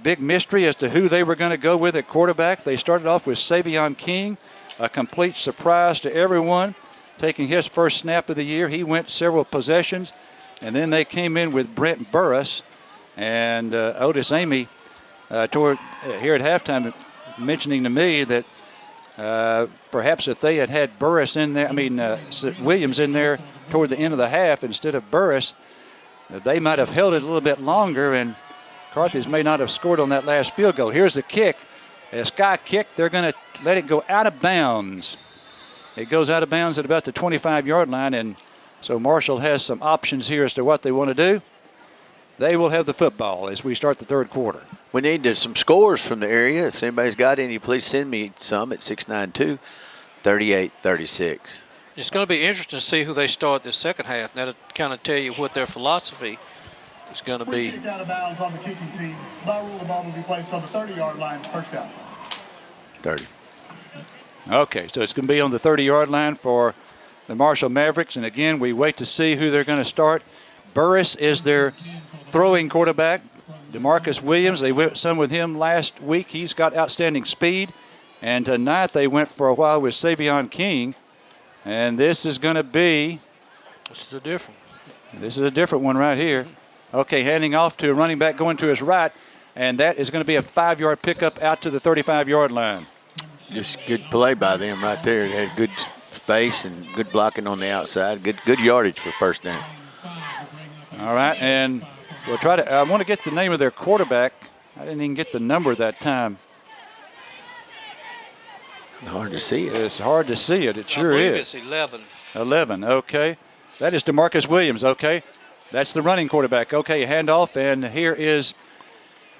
big mystery as to who they were going to go with at quarterback. They started off with Savion King, a complete surprise to everyone, taking his first snap of the year. He went several possessions, and then they came in with Brent Burris, and Otis Amy here at halftime mentioning to me that perhaps if they had Burris in there, Williams in there toward the end of the half instead of Burris, they might have held it a little bit longer, and Carthage may not have scored on that last field goal. Here's the kick. A sky kick. They're going to let it go out of bounds. It goes out of bounds at about the 25-yard line, and so Marshall has some options here as to what they want to do. They will have the football as we start the third quarter. We need some scores from the area. If anybody's got any, please send me some at 692-3836. It's going to be interesting to see who they start this second half. That'll kind of tell you what their philosophy is going to be. Kicked out of bounds on the kicking team. By rule, the ball will be placed on the 30-yard line, first down. 30. Okay, so it's going to be on the 30-yard line for the Marshall Mavericks. And again, we wait to see who they're going to start. Burris is their throwing quarterback. DeMarcus Williams, they went some with him last week. He's got outstanding speed. And tonight they went for a while with Savion King. And this is going to be... This is a different one right here. Okay, handing off to a running back going to his right. And that is going to be a 5-yard pickup out to the 35-yard line. Just good play by them right there. They had good space and good blocking on the outside. Good yardage for first down. All right, and we'll try to. I want to get the name of their quarterback. I didn't even get the number that time. Hard to see it. It's hard to see it. It sure I believe is. It's 11. 11. Okay, that is DeMarcus Williams. Okay, that's the running quarterback. Okay, handoff, and here is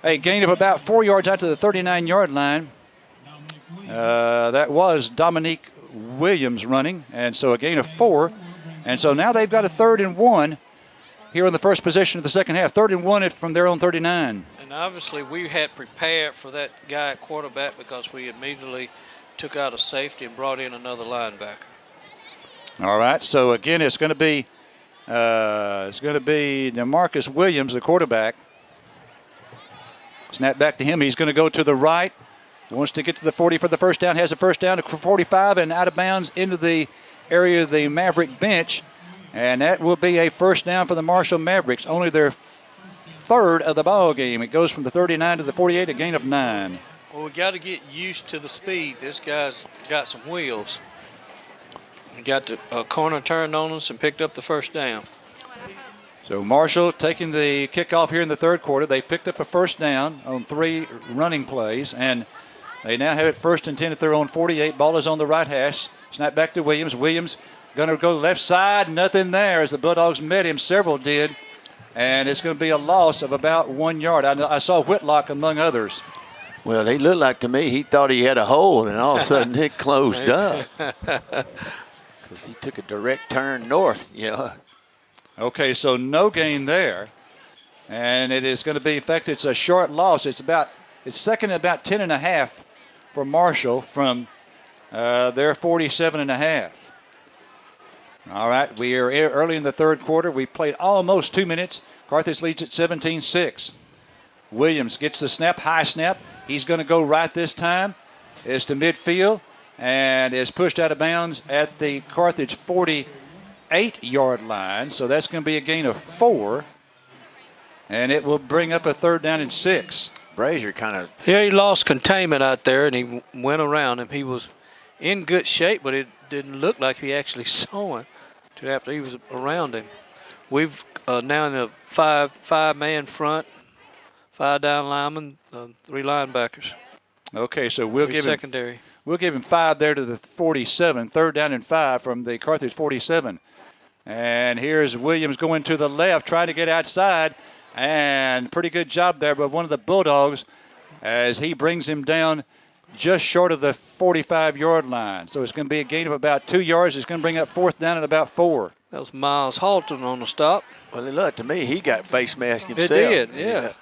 a gain of about 4 yards out to the 39-yard line. That was Dominique Williams running, and so a gain of 4. And so now they've got a 3rd and 1 here in the first possession of the second half. 3rd and 1 from their own 39. And obviously we had prepared for that guy at quarterback because we immediately took out a safety and brought in another linebacker. All right, so again it's going to be DeMarcus Williams, the quarterback. Snap back to him. He's going to go to the right. Wants to get to the 40 for the first down. Has a first down for 45 and out of bounds into the area of the Maverick bench. And that will be a first down for the Marshall Mavericks. Only their 3rd of the ball game. It goes from the 39 to the 48, a gain of 9. Well, we got to get used to the speed. This guy's got some wheels. He got the corner turned on us and picked up the first down. So Marshall taking the kickoff here in the third quarter. They picked up a first down on 3 running plays, and they now have it 1st and 10 at their own 48. Ball is on the right hash. Snap back to Williams. Williams going to go left side. Nothing there as the Bulldogs met him. Several did. And it's going to be a loss of about 1 yard. I saw Whitlock among others. Well, he looked like to me he thought he had a hole, and all of a sudden it closed up. Because he took a direct turn north, Okay, so no gain there. And it is going to be, in fact, it's a short loss. It's second at about 10.5 for Marshall from their 47.5. All right, we are early in the third quarter. We played almost 2 minutes. Carthage leads at 17-6. Williams gets the snap, high snap. He's going to go right this time. Is to midfield and is pushed out of bounds at the Carthage 48-yard line. So that's going to be a gain of 4. And it will bring up a 3rd down and 6. Brazier kind of... Yeah, he lost containment out there, and he went around him. He was in good shape, but it didn't look like he actually saw him until after he was around him. We've now in a five-man front, 5 down linemen, 3 linebackers. Okay, so we'll give secondary. We'll give him 5 there to the 47. 3rd down and 5 from the Carthage 47. And here's Williams going to the left, trying to get outside. And pretty good job there by one of the Bulldogs as he brings him down just short of the 45-yard line. So it's going to be a gain of about 2 yards. It's going to bring up 4th down at about 4. That was Miles Halton on the stop. Well, it looked to me he got face mask himself. It did, yeah.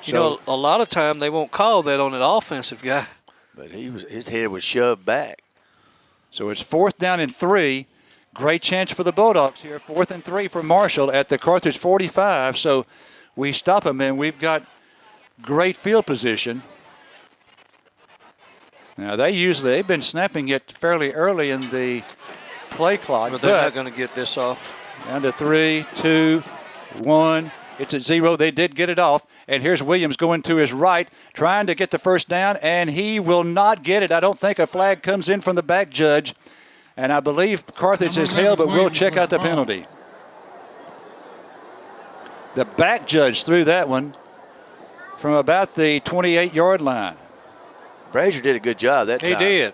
You know, a lot of time they won't call that on an offensive guy. But his head was shoved back. So it's 4th down and 3. Great chance for the Bulldogs here. 4th and 3 for Marshall at the Carthage 45. So we stop them, and we've got great field position. Now, they've been snapping it fairly early in the play clock. But they're not going to get this off. Down to 3, 2, 1. It's at 0. They did get it off. And here's Williams going to his right, trying to get the 1st down, and he will not get it. I don't think a flag comes in from the back judge. And I believe Carthage is held, but we'll check out the penalty. The back judge threw that one from about the 28-yard line. Brazier did a good job that time. He did.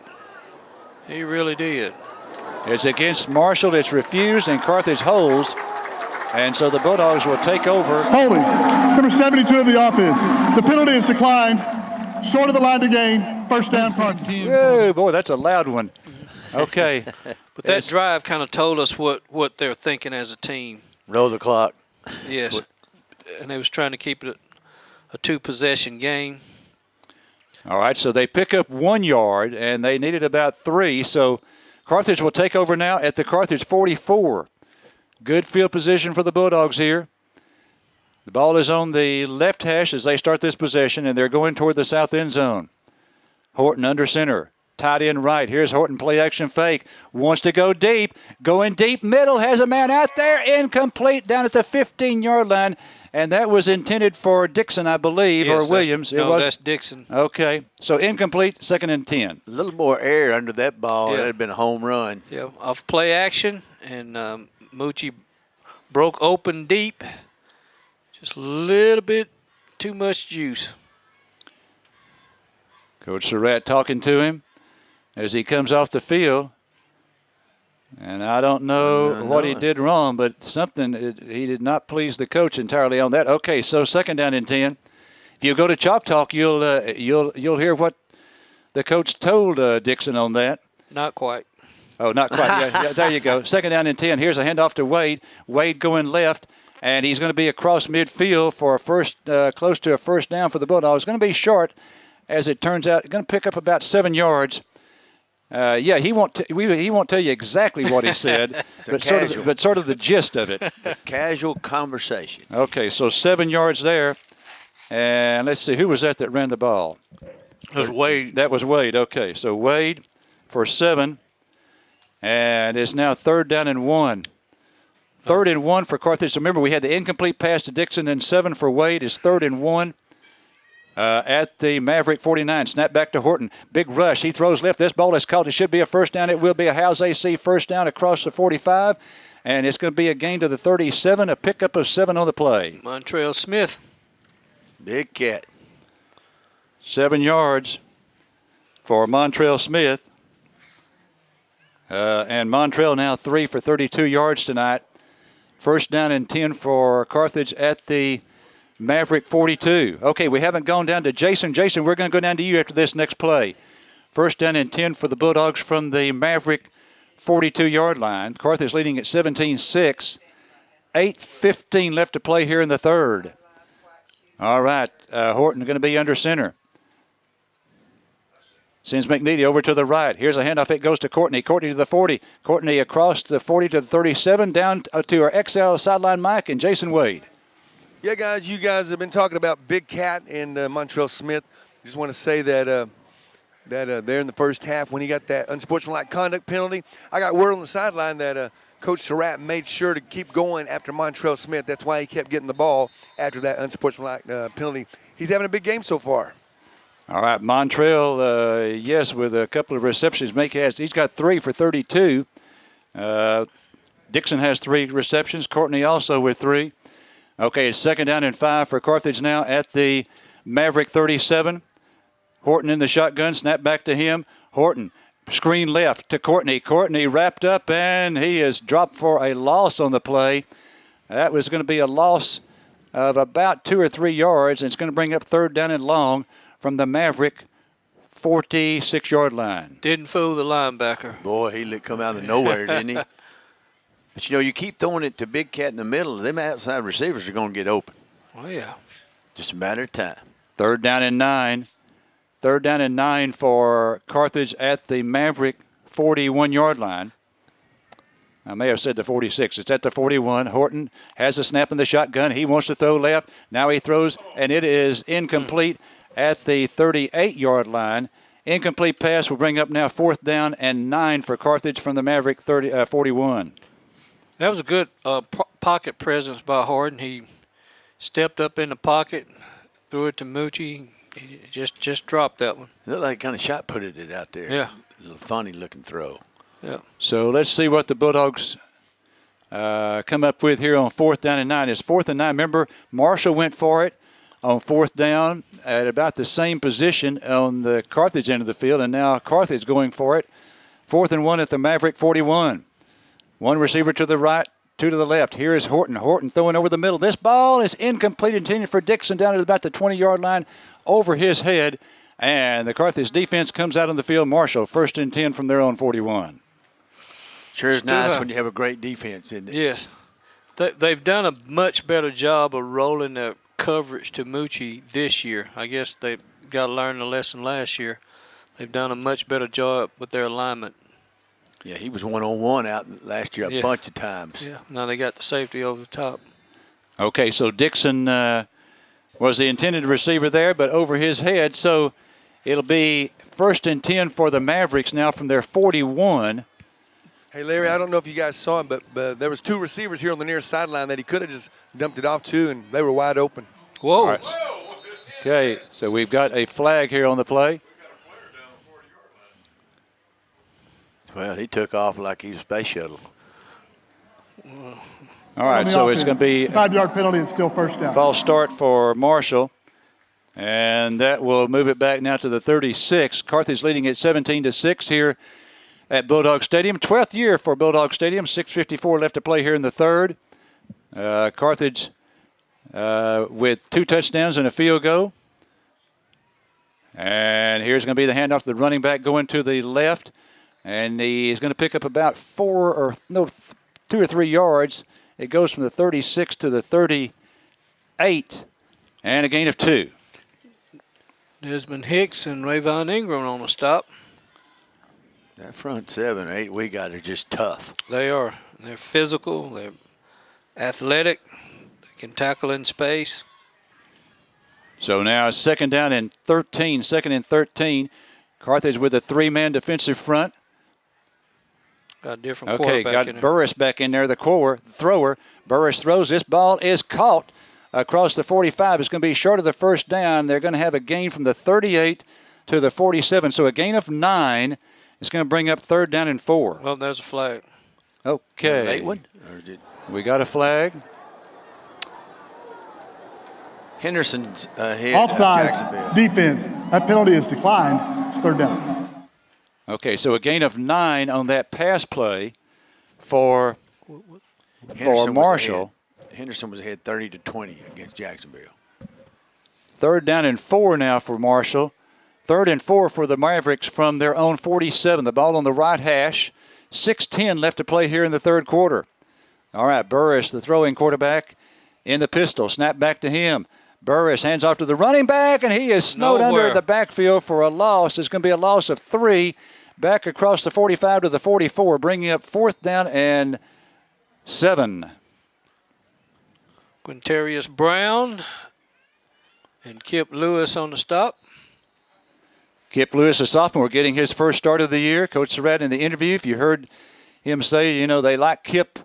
He really did. It's against Marshall. It's refused, and Carthage holds. And so the Bulldogs will take over. Holding, number 72 of the offense. The penalty is declined. Short of the line to gain. 1st down, Carthage. Oh, boy, that's a loud one. Okay. But that drive kind of told us what they're thinking as a team. Roll the clock. Yes. And they was trying to keep it a 2-possession game. All right, so they pick up 1 yard, and they needed about 3. So Carthage will take over now at the Carthage 44. Good field position for the Bulldogs here. The ball is on the left hash as they start this possession, and they're going toward the south end zone. Horton under center. Tight end right. Here's Horton, play action fake. Wants to go deep. Going deep middle. Has a man out there. Incomplete down at the 15-yard line. And that was intended for Dixon, I believe, yes, or Williams. That's Dixon. Okay. So incomplete, 2nd and 10. A little more air under that ball. Yeah. That had been a home run. Yeah, off play action. And Moochie broke open deep. Just a little bit too much juice. Coach Surratt talking to him as he comes off the field. And I don't know what he did wrong, but he did not please the coach entirely on that. Okay, so 2nd down and 10. If you go to Chalk Talk, you'll hear what the coach told Dixon on that. Not quite. Oh, not quite. Yeah, there you go. 2nd down and 10. Here's a handoff to Wade. Wade going left, and he's going to be across midfield for close to a 1st down for the Bulldogs. It's going to be short, as it turns out. Going to pick up about 7 yards. He won't tell you exactly what he said, but sort of the gist of it. A casual conversation. Okay, so 7 yards there, and let's see who was that ran the ball. It was Wade. That was Wade. Okay, so Wade for 7, and it's now 3rd down and 1. 3rd and 1 for Carthage. So remember, we had the incomplete pass to Dixon, and 7 for Wade is 3rd and 1. At the Maverick 49. Snap back to Horton. Big rush. He throws left. This ball is caught. It should be a 1st down. It will be a House AC 1st down across the 45. And it's going to be a gain to the 37, a pickup of 7 on the play. Montrell Smith. Big cat. 7 yards for Montrell Smith. And Montrell now 3 for 32 yards tonight. 1st down and 10 for Carthage at the Maverick 42. Okay, we haven't gone down to Jason. Jason, we're going to go down to you after this next play. 1st down and 10 for the Bulldogs from the Maverick 42-yard line. Carthage leading at 17-6. 8:15 left to play here in the 3rd. All right, Horton going to be under center. Sends McNeely over to the right. Here's a handoff. It goes to Courtney. Courtney to the 40. Courtney across the 40 to the 37, down to our XL sideline Mike and Jason Wade. Yeah, guys, you guys have been talking about Big Cat and Montrell Smith. Just want to say that there in the first half when he got that unsportsmanlike conduct penalty, I got word on the sideline that Coach Surratt made sure to keep going after Montrell Smith. That's why he kept getting the ball after that unsportsmanlike penalty. He's having a big game so far. All right, Montrell, yes, with a couple of receptions. He's got 3 for 32. Dixon has 3 receptions. Courtney also with 3. Okay, it's 2nd down and 5 for Carthage now at the Maverick 37. Horton in the shotgun, snap back to him. Horton, screen left to Courtney. Courtney wrapped up, and he is dropped for a loss on the play. That was going to be a loss of about 2 or 3 yards, and it's going to bring up 3rd down and long from the Maverick 46-yard line. Didn't fool the linebacker. Boy, he come out of nowhere, didn't he? But, you keep throwing it to Big Cat in the middle, them outside receivers are going to get open. Oh, yeah. Just a matter of time. 3rd down and 9. 3rd down and 9 for Carthage at the Maverick 41-yard line. I may have said the 46. It's at the 41. Horton has a snap in the shotgun. He wants to throw left. Now he throws, and it is incomplete at the 38-yard line. Incomplete pass will bring up now 4th down and 9 for Carthage from the Maverick 41. That was a good pocket presence by Horton. He stepped up in the pocket, threw it to Moochie. He just dropped that one. Looked like kind of shot putted it out there. Yeah. A little funny looking throw. Yeah. So let's see what the Bulldogs come up with here on 4th down and 9. It's 4th and 9. Remember, Marshall went for it on 4th down at about the same position on the Carthage end of the field, and now Carthage going for it. 4th and 1 at the Maverick 41. 1 receiver to the right, 2 to the left. Here is Horton. Horton throwing over the middle. This ball is incomplete, intended for Dixon down at about the 20-yard line over his head. And the Carthage defense comes out on the field. Marshall, 1st and 10 from their own 41. Sure is nice when you have a great defense, isn't it? Yes. They've done a much better job of rolling their coverage to Moochie this year. I guess they got to learn the lesson last year. They've done a much better job with their alignment. Yeah, he was one-on-one out last year a bunch of times. Yeah, now they got the safety over the top. Okay, so Dixon was the intended receiver there, but over his head. So it'll be 1st and 10 for the Mavericks now from their 41. Hey, Larry, I don't know if you guys saw him, but there was 2 receivers here on the near sideline that he could have just dumped it off to, and they were wide open. Whoa. Right. Okay, so we've got a flag here on the play. Well, he took off like he was a space shuttle. All right, so it's going to be 5-yard penalty and still 1st down. False start for Marshall, and that will move it back now to the 36. Carthage leading at 17-6 here at Bulldog Stadium. 12th year for Bulldog Stadium. 6:54 left to play here in the 3rd. Carthage with 2 touchdowns and a field goal. And here's going to be the handoff to the running back going to the left. And he's going to pick up about 2 or 3 yards. It goes from the 36 to the 38, and a gain of 2. Desmond Hicks and Rayvon Ingram on the stop. That front 7 or 8 we got are just tough. They are. They're physical. They're athletic. They can tackle in space. So now 2nd down and 13. 2nd and 13. Carthage with a 3-man defensive front. Got a different Okay, quarterback got Burris back in there, the thrower. Burris throws. This ball is caught across the 45. It's going to be short of the 1st down. They're going to have a gain from the 38 to the 47. So a gain of 9 is going to bring up 3rd down and 4. Well, there's a flag. Okay. Late one? We got a flag. Henderson's hit Offside Jacksonville. defense. That penalty is declined. It's 3rd down. Okay, so a gain of 9 on that pass play for Marshall. Henderson was ahead 30-20 against Jacksonville. 3rd down and 4 now for Marshall. 3rd and 4 for the Mavericks from their own 47. The ball on the right hash. 6:10 left to play here in the 3rd quarter. All right, Burris, the throwing quarterback, in the pistol. Snap back to him. Burris hands off to the running back, and he is snowed under the backfield for a loss. It's going to be a loss of 3 back across the 45 to the 44, bringing up 4th down and 7. Quintarius Brown and Kip Lewis on the stop. Kip Lewis, a sophomore, getting his first start of the year. Coach Surratt in the interview, if you heard him say, you know, they like Kip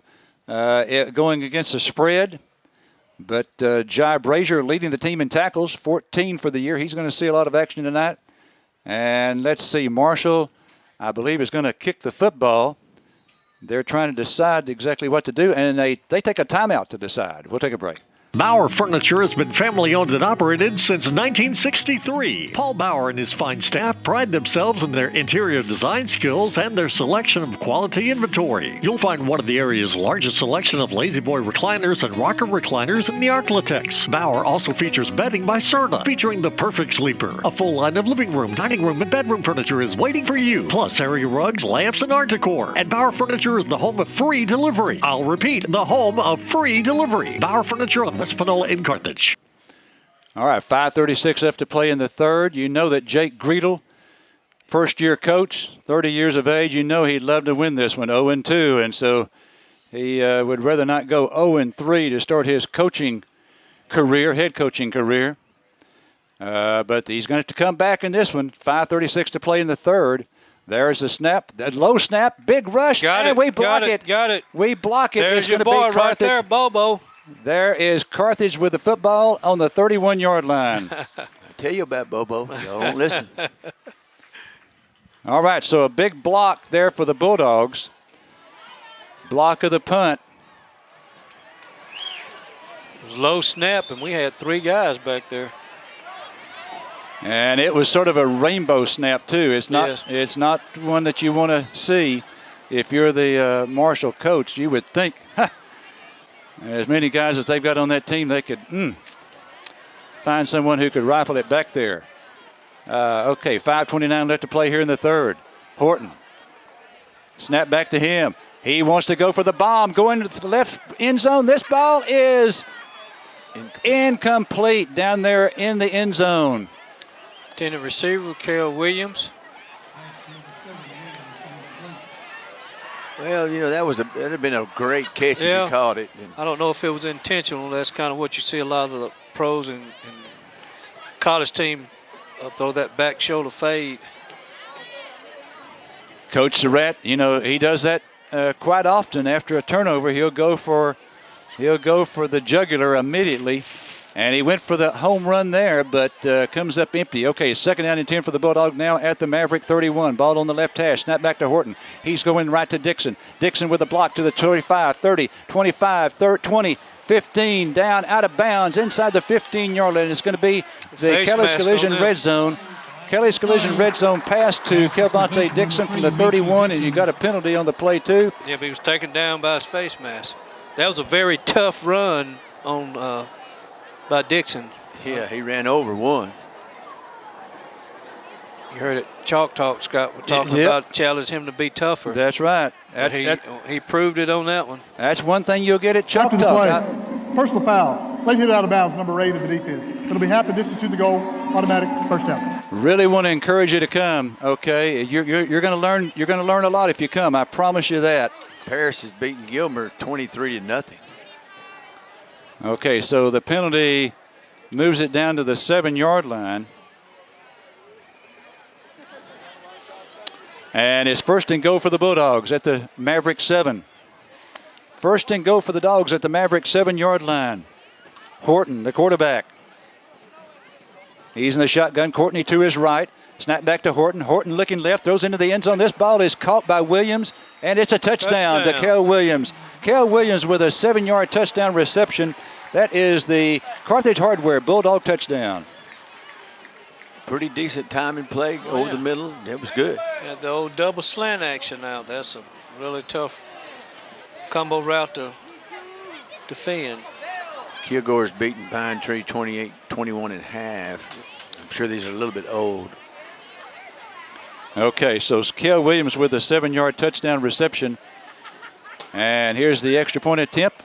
going against the spread. But Jai Brazier leading the team in tackles, 14 for the year. He's going to see a lot of action tonight. And let's see, Marshall, I believe, is going to kick the football. They're trying to decide exactly what to do, and they take a timeout to decide. We'll take a break. Bauer Furniture has been family-owned and operated since 1963. Paul Bauer and his fine staff pride themselves in their interior design skills and their selection of quality inventory. You'll find one of the area's largest selection of Lazy Boy recliners and rocker recliners in the Arklatex. Bauer also features bedding by Serta, featuring the perfect sleeper. A full line of living room, dining room, and bedroom furniture is waiting for you, plus area rugs, lamps, and art decor. And Bauer Furniture is the home of free delivery. I'll repeat, the home of free delivery. Bauer Furniture on West Panola in Carthage. All right, 5:36 left to play in the third. You know that Jake Greedle, first-year coach, 30 years of age, you know he'd love to win this one, 0-2, and so he would rather not go 0-3 to start his coaching career, head coaching career. But he's going to have to come back in this one. 5:36 to play in the third. There's the snap, the low snap, big rush, and we block it. Got it. We block it. There's your boy right there, Bobo. There is Carthage with the football on the 31-yard line. I tell you about Bobo. Y'all don't listen. All right, so a big block there for the Bulldogs. Block of the punt. It was low snap, and we had 3 guys back there. And it was sort of a rainbow snap, too. It's not, It's not one that you want to see if you're the Marshall coach. You would think, as many guys as they've got on that team, they could find someone who could rifle it back there. Okay, 5:29 left to play here in the third. Horton. Snap back to him. He wants to go for the bomb, going to the left end zone. This ball is incomplete down there in the end zone. Intended receiver, Carol Williams. Well, you know, that'd have been a great catch if he caught it. I don't know if it was intentional. That's kind of what you see a lot of the pros and college team throw that back shoulder fade. Coach Surratt, you know, he does that quite often. After a turnover, he'll go for the jugular immediately. And he went for the home run there, but comes up empty. Okay, 2nd down and 10 for the Bulldog now at the Maverick 31. Ball on the left hash. Snap back to Horton. He's going right to Dixon. Dixon with a block to the 25, 30, 25, 30, 20, 15. Down, out of bounds, inside the 15-yard line. It's going to be the Kelly's Collision red zone. Kelly's Collision red zone pass to Kelvonte Dixon from the 31, and you got a penalty on the play, too. Yeah, but he was taken down by his face mask. That was a very tough run on by Dixon. Yeah, he ran over one. You heard it. Chalk Talk, Scott, we're talking about challenge him to be tougher. That's right. He proved it on that one. That's one thing you'll get at Chalk After the Talk. play, personal foul. Late hit out of bounds, number 8 of the defense. It'll be half the distance to the goal, automatic first down. Really want to encourage you to come. Okay, you're going to learn. You're going to learn a lot if you come. I promise you that. Paris has beaten Gilmer 23-0. Okay, so the penalty moves it down to the 7-yard line. And it's 1st and goal for the Bulldogs at the Maverick 7. 1st and goal for the Dogs at the Maverick 7-yard line. Horton, the quarterback. He's in the shotgun. Courtney to his right. Snap back to Horton. Horton looking left, throws into the end zone. This ball is caught by Williams, and it's a touchdown to Kel Williams. Kel Williams with a 7-yard touchdown reception. That is the Carthage Hardware Bulldog touchdown. Pretty decent timing play over the middle. It was good. Yeah, the old double slant action out. That's a really tough combo route to defend. Kilgore's beaten Pine Tree 28-21 and a half. I'm sure these are a little bit old. Okay, so Kel Williams with a 7-yard touchdown reception. And here's the extra point attempt.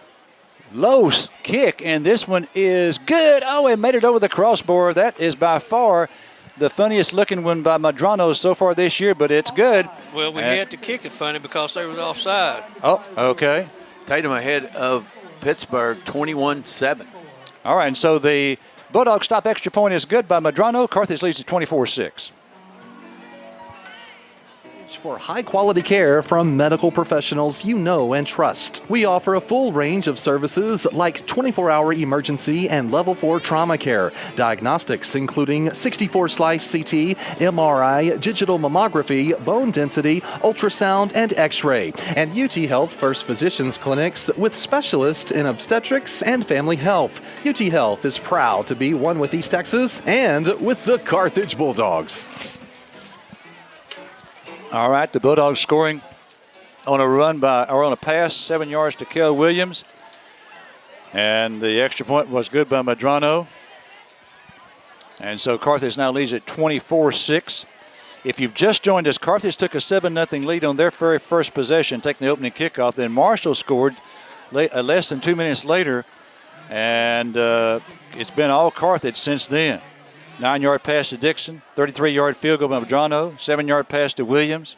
Low kick, and this one is good. Oh, it made it over the crossbar. That is by far the funniest looking one by Madrano so far this year, but it's good. Well, we had to kick it funny because they was offside. Oh, okay. Tatum ahead of Pittsburgh, 21-7. All right, and so the Bulldog stop extra point is good by Madrano. Carthage leads at 24-6. For high-quality care from medical professionals you know and trust. We offer a full range of services like 24-hour emergency and level 4 trauma care, diagnostics including 64-slice CT, MRI, digital mammography, bone density, ultrasound, and X-ray, and UT Health First Physicians clinics with specialists in obstetrics and family health. UT Health is proud to be one with East Texas and with the Carthage Bulldogs. All right, the Bulldogs scoring on a pass, 7 yards to Kel Williams. And the extra point was good by Madrano. And so Carthage now leads at 24-6. If you've just joined us, Carthage took a 7-0 lead on their very first possession, taking the opening kickoff. Then Marshall scored less than 2 minutes later. And it's been all Carthage since then. 9-yard pass to Dixon, 33-yard field goal by Madrano, 7-yard pass to Williams.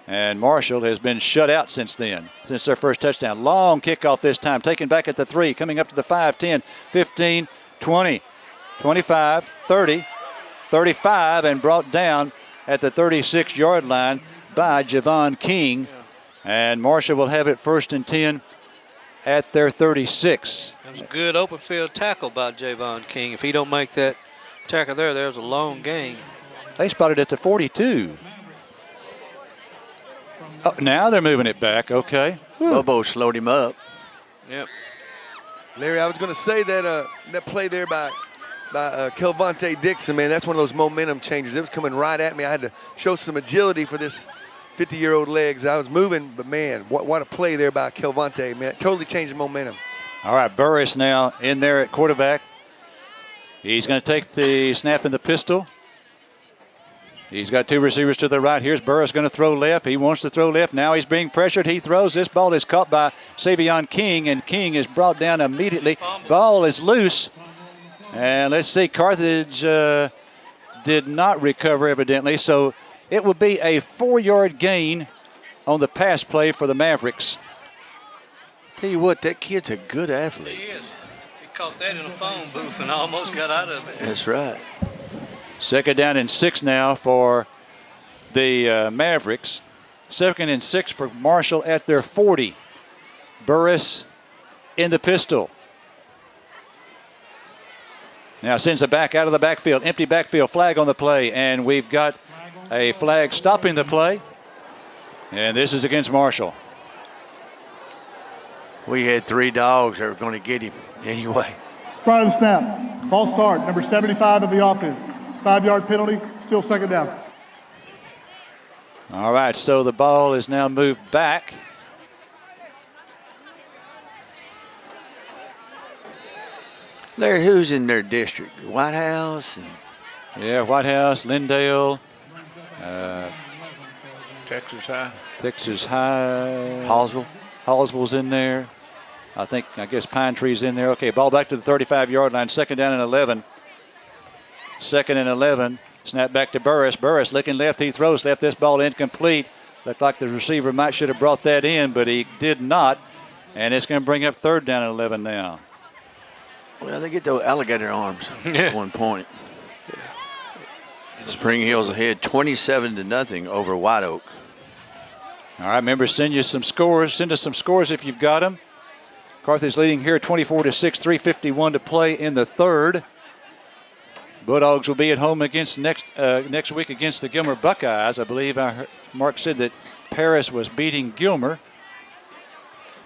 And Marshall has been shut out since then, since their first touchdown. Long kickoff this time, taken back at the 3, coming up to the 5, 10, 15, 20, 25, 30, 35, and brought down at the 36-yard line by Javon King. And Marshall will have it 1st and 10 at their 36. That was a good open field tackle by Javon King. If he don't make that tackle there's a long gain. They spotted at the 42. Oh, now they're moving it back. Okay. Bobo slowed him up. Yep. Larry, I was going to say that that play there by Kelvonte Dixon, man, that's one of those momentum changes. It was coming right at me. I had to show some agility for this 50-year-old legs. I was moving, but, man, what a play there by Kelvonte, man. It totally changed the momentum. All right, Burris now in there at quarterback. He's going to take the snap in the pistol. He's got 2 receivers to the right. Here's Burris going to throw left. He wants to throw left. Now he's being pressured. He throws. This ball is caught by Savion King, and King is brought down immediately. Ball is loose. And let's see, Carthage did not recover evidently. So it will be a 4-yard gain on the pass play for the Mavericks. Tell you what, that kid's a good athlete. He is. Caught that in a phone booth and almost got out of it. That's right. 2nd down and 6 now for the Mavericks. 2nd and 6 for Marshall at their 40. Burris in the pistol. Now sends it back out of the backfield. Empty backfield, flag on the play, and we've got a flag stopping the play. And this is against Marshall. We had 3 dogs that were going to get him anyway. Prior to the snap, false start, number 75 of the offense. 5-yard penalty, still 2nd down. All right, so the ball is now moved back. Larry, who's in their district? White House? Yeah, White House, Lindale. Texas High. Texas High. Hallsville. Hallsville's in there. I guess Pine Tree's in there. Okay, ball back to the 35-yard line. 2nd down and 11. 2nd and 11. Snap back to Burris. Burris looking left. He throws left. This ball incomplete. Looked like the receiver should have brought that in, but he did not. And it's going to bring up 3rd down and 11 now. Well, they get those alligator arms at one point. Spring Hill's ahead 27-0 over White Oak. All right, remember, send us some scores if you've got them. Carthage leading here 24-6, 3:51 to play in the 3rd. Bulldogs will be at home against next week against the Gilmer Buckeyes. I believe Mark said that Paris was beating Gilmer.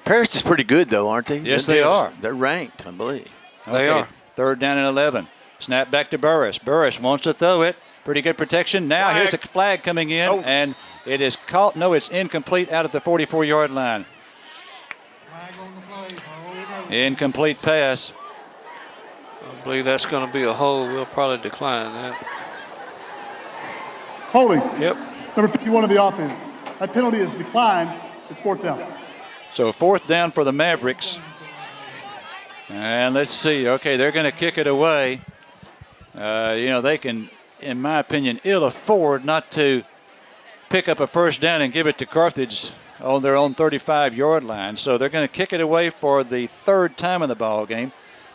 Paris is pretty good, though, aren't they? Yes, they are. They're ranked, I believe. They are. 3rd down and 11. Snap back to Burris. Burris wants to throw it. Pretty good protection. Now here's a flag coming in, and it is caught. No, it's incomplete out at the 44-yard line. Incomplete pass. I believe that's going to be a hold. We'll probably decline that. Holding. Yep. Number 51 of the offense. That penalty is declined. It's 4th down. So 4th down for the Mavericks. And let's see. Okay, they're going to kick it away. They can, in my opinion, ill afford not to pick up a first down and give it to Carthage on their own 35-yard line. So they're going to kick it away for the third time in the ball game.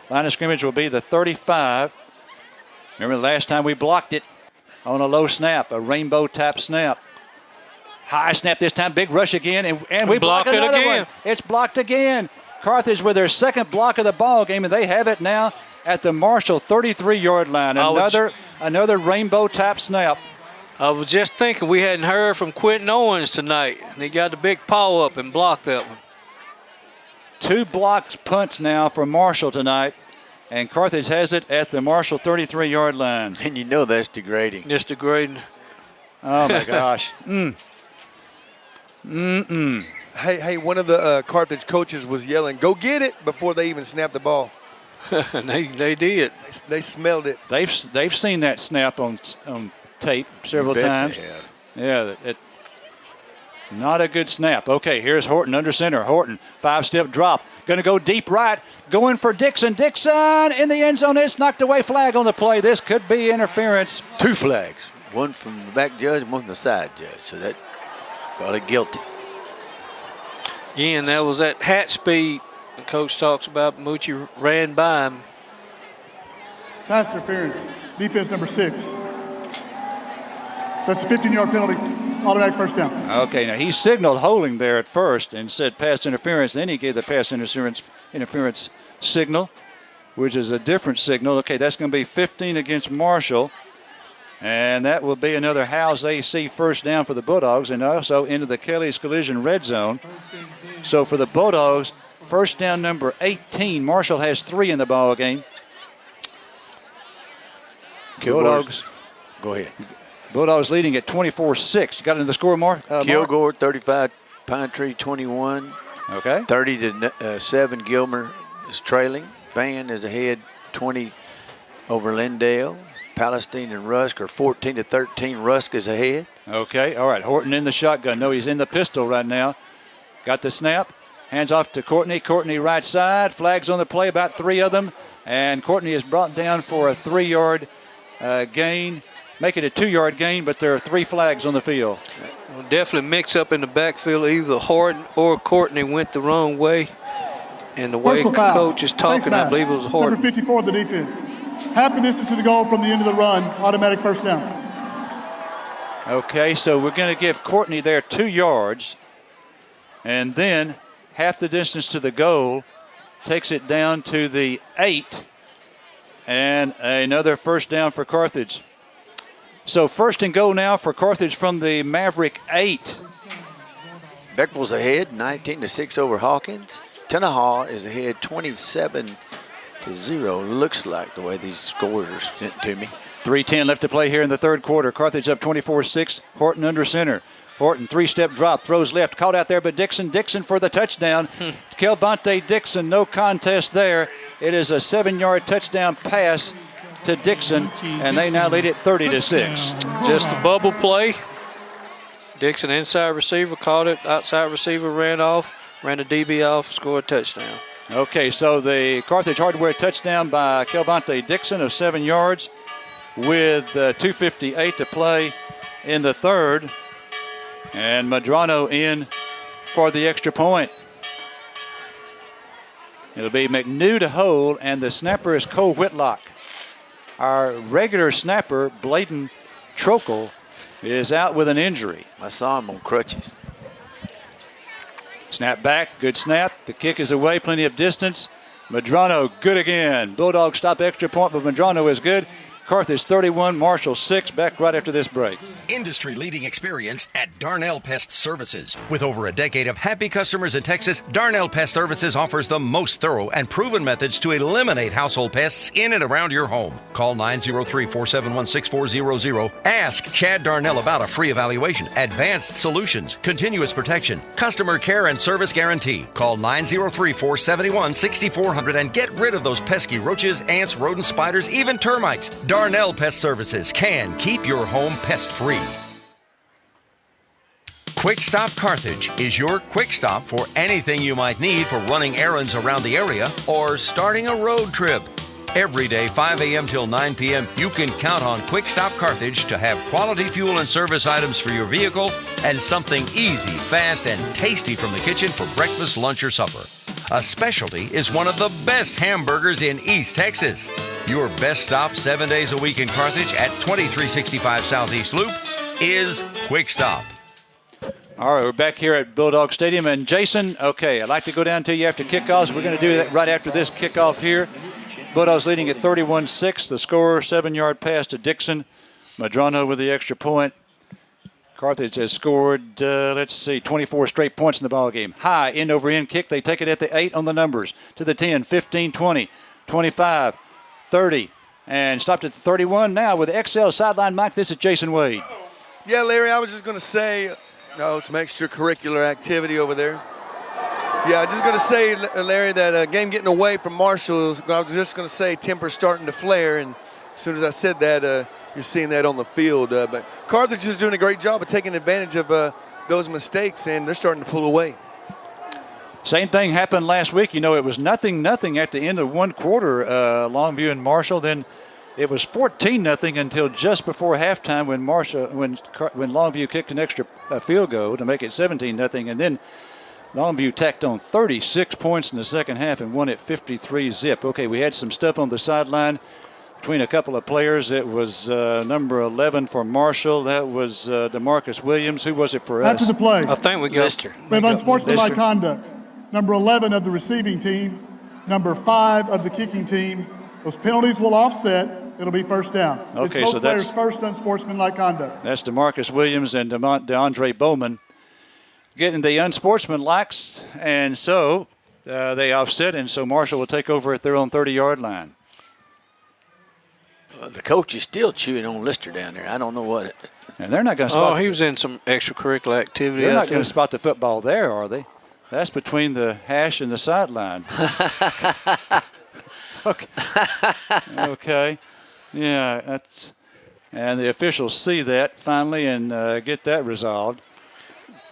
Line of scrimmage will be the 35. Remember the last time we blocked it on a low snap, a rainbow tap snap. High snap this time, big rush again, and we block blocked it another again. one. It's blocked again. Carthage with their second block of the ball game, and they have it now at the Marshall 33-yard line. Another rainbow tap snap. I was just thinking we hadn't heard from Quentin Owens tonight, and he got the big paw up and blocked that one. 2 blocked punts now for Marshall tonight, and Carthage has it at the Marshall 33-yard line. And you know that's degrading. It's degrading. Oh, my gosh. Hey, one of the Carthage coaches was yelling, "Go get it," before they even snapped the ball. they did. They smelled it. They've seen that snap on tape several times. Yeah, not a good snap. Okay, here's Horton under center. Horton, 5-step drop. Going to go deep right. Going for Dixon. Dixon in the end zone. It's knocked away. Flag on the play. This could be interference. 2 flags. One from the back judge and one from the side judge. So that got it guilty. Again, that was that hat speed the coach talks about. Moochie ran by him. Pass interference. Defense number 6. That's a 15-yard penalty. Automatic first down. Okay, now he signaled holding there at first and said pass interference. Then he gave the pass interference signal, which is a different signal. Okay, that's going to be 15 against Marshall. And that will be another House AC first down for the Bulldogs and also into the Kelly's Collision red zone. So for the Bulldogs, first down number 18. Marshall has 3 in the ball game. Bulldogs. Go ahead. Bulldogs leading at 24-6. You got into the score, Mark? Kilgore 35, Pine Tree 21. Okay. 30-7, Gilmer is trailing. Van is ahead 20 over Lindale. Palestine and Rusk are 14-13. Rusk is ahead. Okay, all right. Horton in the shotgun. No, he's in the pistol right now. Got the snap. Hands off to Courtney. Courtney right side. Flags on the play, about 3 of them. And Courtney is brought down for a 3-yard gain. Make it a 2-yard gain, but there are 3 flags on the field. Well, definitely mix up in the backfield. Either Horton or Courtney went the wrong way. And the way coach is talking, I believe it was Horton. Number 54 of the defense. Half the distance to the goal from the end of the run. Automatic first down. Okay, so we're going to give Courtney there 2 yards. And then half the distance to the goal takes it down to the 8. And another first down for Carthage. So first and goal now for Carthage from the Maverick 8. Beckville's ahead 19-6 over Hawkins. Tenaha is ahead 27-0. Looks like the way these scores are sent to me. 3:10 left to play here in the third quarter. Carthage up 24-6. Horton under center. Horton 3-step drop, throws left, caught out there, but Dixon for the touchdown. Kelvonte Dixon, no contest there. It is a 7-yard touchdown pass to Dixon, and they now lead it 30-6. Just a bubble play. Dixon inside receiver caught it, outside receiver ran off, ran the DB off, scored a touchdown. Okay, so the Carthage Hardware touchdown by Kelvonte Dixon of 7 yards with 2:58 to play in the third. And Madrano in for the extra point. It'll be McNew to hold, and the snapper is Cole Whitlock. Our regular snapper, Bladen Trokel, is out with an injury. I saw him on crutches. Snap back, good snap. The kick is away, plenty of distance. Madrano, good again. Bulldogs stop extra point, but Madrano is good. Carthage 31, Marshall 6. Back right after this break. Industry-leading experience at Darnell Pest Services. With over a decade of happy customers in Texas, Darnell Pest Services offers the most thorough and proven methods to eliminate household pests in and around your home. Call 903-471-6400. Ask Chad Darnell about a free evaluation, advanced solutions, continuous protection, customer care, and service guarantee. Call 903-471-6400 and get rid of those pesky roaches, ants, rodents, spiders, even termites. Darnell Pest Services can keep your home pest-free. Quick Stop Carthage is your quick stop for anything you might need for running errands around the area or starting a road trip. Every day, 5 a.m. till 9 p.m., you can count on Quick Stop Carthage to have quality fuel and service items for your vehicle and something easy, fast, and tasty from the kitchen for breakfast, lunch, or supper. A specialty is one of the best hamburgers in East Texas. Your best stop 7 days a week in Carthage at 2365 Southeast Loop is Quick Stop. All right, we're back here at Bulldog Stadium. And Jason, okay, I'd like to go down to you after kickoffs. We're going to do that right after this kickoff here. Bulldogs leading at 31-6. The score, 7-yard pass to Dixon. Madrano with the extra point. Carthage has scored, 24 straight points in the ball game. High end-over-end kick. They take it at the 8 on the numbers. To the 10, 15, 20, 25, 30. And stopped at 31 now with XL sideline mic. This is Jason Wade. Yeah, Larry, I was just going to say, no, some extracurricular activity over there. Yeah, I'm just going to say, Larry, that game getting away from Marshall, I was just going to say temper's starting to flare, and as soon as I said that, you're seeing that on the field. But Carthage is doing a great job of taking advantage of those mistakes, and they're starting to pull away. Same thing happened last week. You know, it was 0-0 at the end of one quarter, Longview and Marshall. Then it was 14-0 until just before halftime when Longview kicked an extra field goal to make it 17-0, and then Longview tacked on 36 points in the second half and won it 53-zip. Okay, we had some stuff on the sideline between a couple of players. It was number 11 for Marshall. That was DeMarcus Williams. Who was it for us? After the play, I think we got Lister. We have unsportsmanlike conduct. Number 11 of the receiving team, number 5 of the kicking team. Those penalties will offset. It'll be first down. Okay, it's so both that's players' first unsportsmanlike conduct. That's DeMarcus Williams and DeAndre Bowman getting the unsportsmanlikes, and so they offset, and so Marshall will take over at their own 30-yard line. The coach is still chewing on Lister down there. I don't know what. And they're not going to spot. Oh, he was in some extracurricular activity. They're not going to spot the football there, are they? That's between the hash and the sideline. Okay. Okay. Yeah, that's, and the officials see that finally and get that resolved.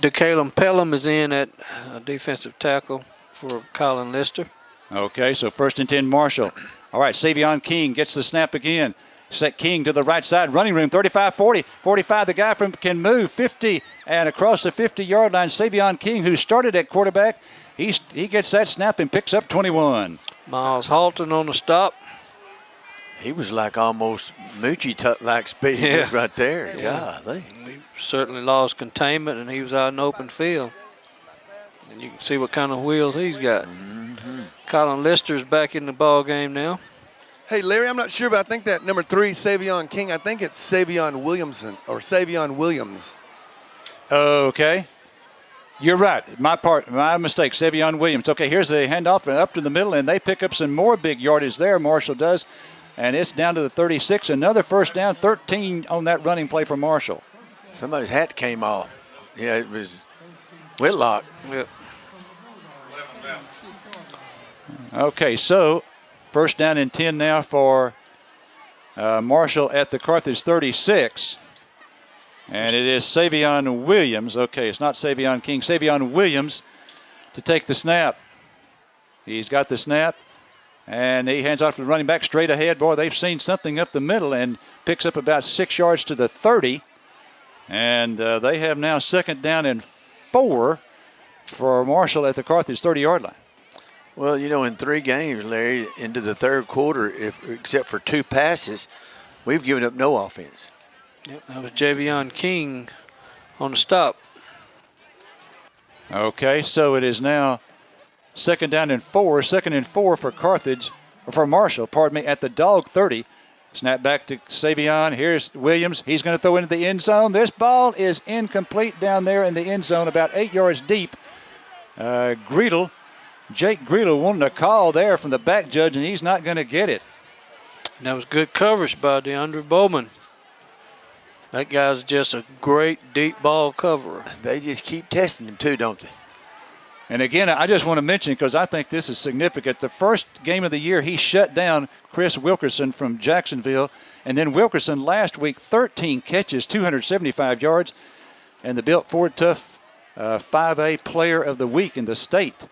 DeCalum Pelham is in at defensive tackle for Colin Lister. Okay, so 1st and 10 Marshall. All right, Savion King gets the snap again. Set King to the right side, running room, 35, 40, 45. The guy can move 50 and across the 50-yard line. Savion King, who started at quarterback, he gets that snap and picks up 21. Miles Halton on the stop. He was like almost Moochie-like speed right there. Yeah, he certainly lost containment, and he was out in open field. And you can see what kind of wheels he's got. Mm-hmm. Colin Lister's back in the ball game now. Hey, Larry, I'm not sure, but I think that number 3, Savion King, I think it's Savion Williamson or Savion Williams. Okay. You're right. My mistake. Savion Williams. Okay, here's the handoff and up to the middle, and they pick up some more big yardage there. Marshall does, and it's down to the 36. Another first down, 13 on that running play for Marshall. Somebody's hat came off. Yeah, it was Whitlock. Yep. Okay, so first down and 10 now for Marshall at the Carthage 36. And it is Savion Williams. Okay, it's not Savion King. Savion Williams to take the snap. He's got the snap, and he hands off to the running back straight ahead. Boy, they've seen something up the middle and picks up about 6 yards to the 30. And they have now 2nd down and 4 for Marshall at the Carthage 30-yard line. Well, you know, in 3 games, Larry, into the 3rd quarter, except for 2 passes, we've given up no offense. Yep, that was Javion King on the stop. Okay, so it is now 2nd down and 4. 2nd and 4 for Carthage, or for Marshall, pardon me, at the Dog 30. Snap back to Savion. Here's Williams. He's going to throw into the end zone. This ball is incomplete down there in the end zone, about 8 yards deep. Jake Greedle wanting a call there from the back judge, and he's not going to get it. And that was good coverage by DeAndre Bowman. That guy's just a great deep ball coverer. They just keep testing him too, don't they? And again, I just want to mention, because I think this is significant, the first game of the year, he shut down Chris Wilkerson from Jacksonville. And then Wilkerson last week, 13 catches, 275 yards. And the Built Ford Tough 5A Player of the Week in the state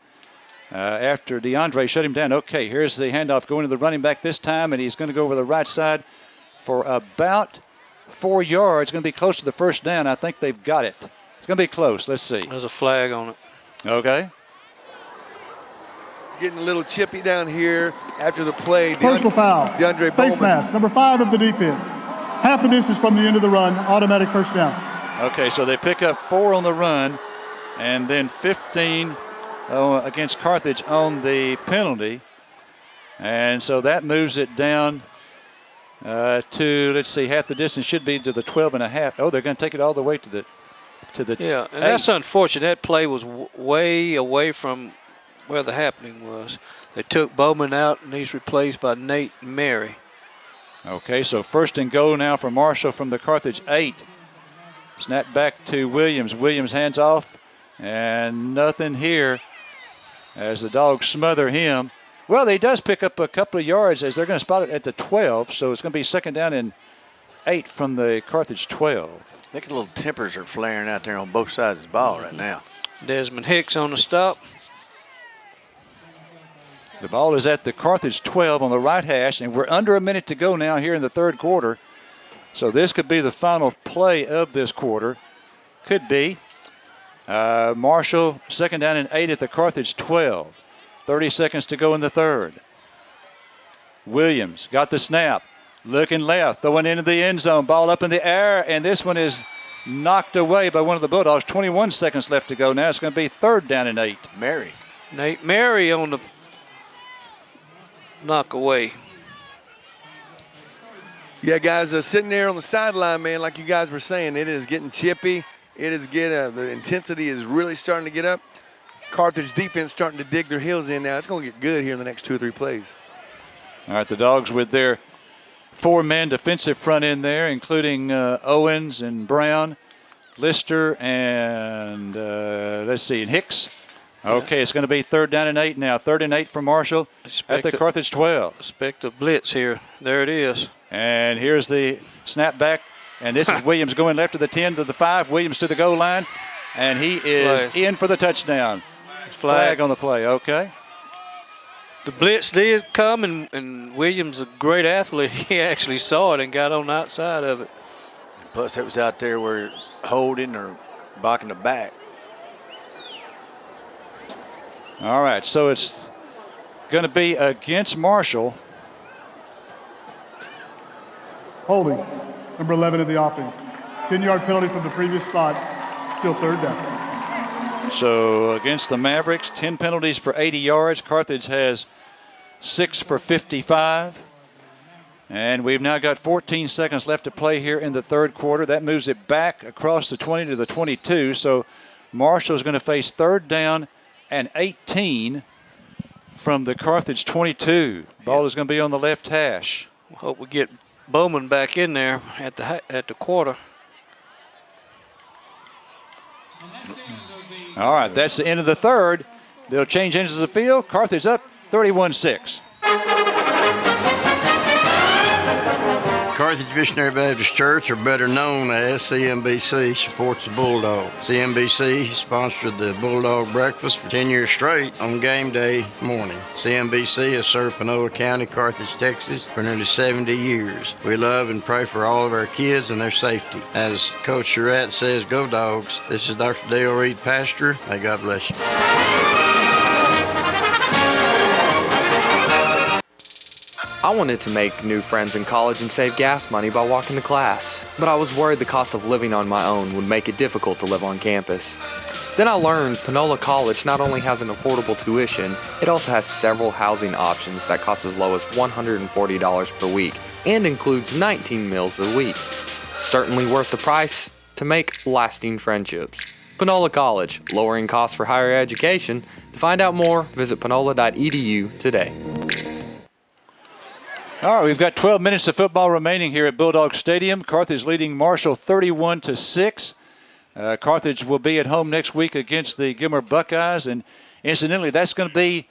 after DeAndre shut him down. Okay, here's the handoff going to the running back this time, and he's going to go over the right side for about 4 yards. Going to be close to the first down. I think they've got it. It's going to be close. Let's see. There's a flag on it. Okay. Getting a little chippy down here after the play. Personal foul. DeAndre Face Bowman. mask. Number 5 of the defense. Half the distance from the end of the run. Automatic first down. Okay, so they pick up 4 on the run and then 15 against Carthage on the penalty. And so that moves it down to, let's see, half the distance should be to the 12 and a half. Oh, they're going to take it all the way to the Yeah, and that's unfortunate. That play was way away from where the happening was. They took Bowman out, and he's replaced by Nate Mary. Okay, so first and goal now for Marshall from the Carthage 8. Snap back to Williams. Williams hands off, and nothing here as the Dogs smother him. Well, he does pick up a couple of yards as they're going to spot it at the 12, so it's going to be second down and 8 from the Carthage 12. I think the little tempers are flaring out there on both sides of the ball right now. Desmond Hicks on the stop. The ball is at the Carthage 12 on the right hash, and we're under a minute to go now here in the third quarter. So this could be the final play of this quarter. Could be. Marshall, second down and 8 at the Carthage 12. 30 seconds to go in the third. Williams got the snap. Looking left, throwing into the end zone. Ball up in the air, and this one is knocked away by one of the Bulldogs. 21 seconds left to go now. It's going to be third down and 8. Nate Mary on the knock away. Yeah, guys, sitting there on the sideline, man, like you guys were saying, it is getting chippy. It is the intensity is really starting to get up. Carthage defense starting to dig their heels in now. It's going to get good here in the next 2 or 3 plays. All right, the Dogs with their 4-man defensive front in there, including Owens and Brown, Lister, and let's see, and Hicks. Okay, it's going to be third down and 8 now. 3rd and 8 for Marshall at the Carthage 12. Expect a blitz here. There it is. And here's the snap back. And this is Williams going left to the 10 to the 5. Williams to the goal line. And he is in for the touchdown. Flag on the play. Okay. The blitz did come, and Williams, a great athlete, he actually saw it and got on the outside of it. Plus, it was out there where holding or blocking the back. All right, so it's going to be against Marshall. Holding. Number 11 of the offense. 10-yard penalty from the previous spot. Still third down. So against the Mavericks, 10 penalties for 80 yards. Carthage has 6 for 55. And we've now got 14 seconds left to play here in the third quarter. That moves it back across the 20 to the 22. So Marshall's going to face third down and 18 from the Carthage 22. Ball is going to be on the left hash. Hope we get Bowman back in there at the quarter. All right, that's the end of the third. They'll change ends of the field. Carthage up 31-6. Carthage Missionary Baptist Church, or better known as CMBC, supports the Bulldog. CMBC sponsored the Bulldog breakfast for 10 years straight on game day morning. CMBC has served Panola County, Carthage, Texas for nearly 70 years. We love and pray for all of our kids and their safety. As Coach Surratt says, go Dogs. This is Dr. Dale Reed, pastor. May God bless you. I wanted to make new friends in college and save gas money by walking to class, but I was worried the cost of living on my own would make it difficult to live on campus. Then I learned Panola College not only has an affordable tuition, it also has several housing options that cost as low as $140 per week and includes 19 meals a week. Certainly worth the price to make lasting friendships. Panola College, lowering costs for higher education. To find out more, visit panola.edu today. All right, we've got 12 minutes of football remaining here at Bulldog Stadium. Carthage leading Marshall 31-6. Carthage will be at home next week against the Gilmer Buckeyes. And incidentally, that's going to be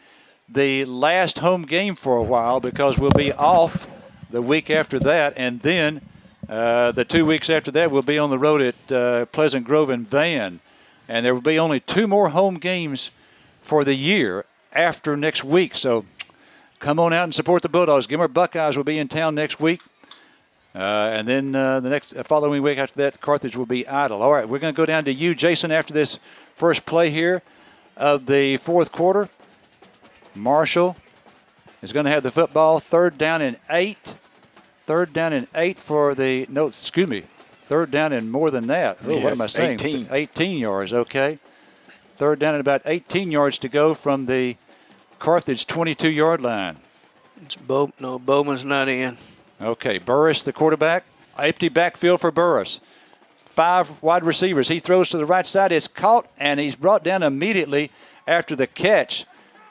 the last home game for a while because we'll be off the week after that. And then the 2 weeks after that, we'll be on the road at Pleasant Grove and Van. And there will be only 2 more home games for the year after next week. So come on out and support the Bulldogs. Gimmer Buckeyes will be in town next week. And then the following week after that, Carthage will be idle. All right, we're going to go down to you, Jason, after this first play here of the fourth quarter. Marshall is going to have the football. 3rd down and 8. 3rd down and 8 for the, no, excuse me, 3rd down and more than that. Oh, what am I saying? 18 yards, okay. 3rd down and about 18 yards to go from the Carthage 22-yard line. No, Bowman's not in. Okay, Burris, the quarterback. Empty backfield for Burris. 5 wide receivers. He throws to the right side. It's caught, and he's brought down immediately after the catch.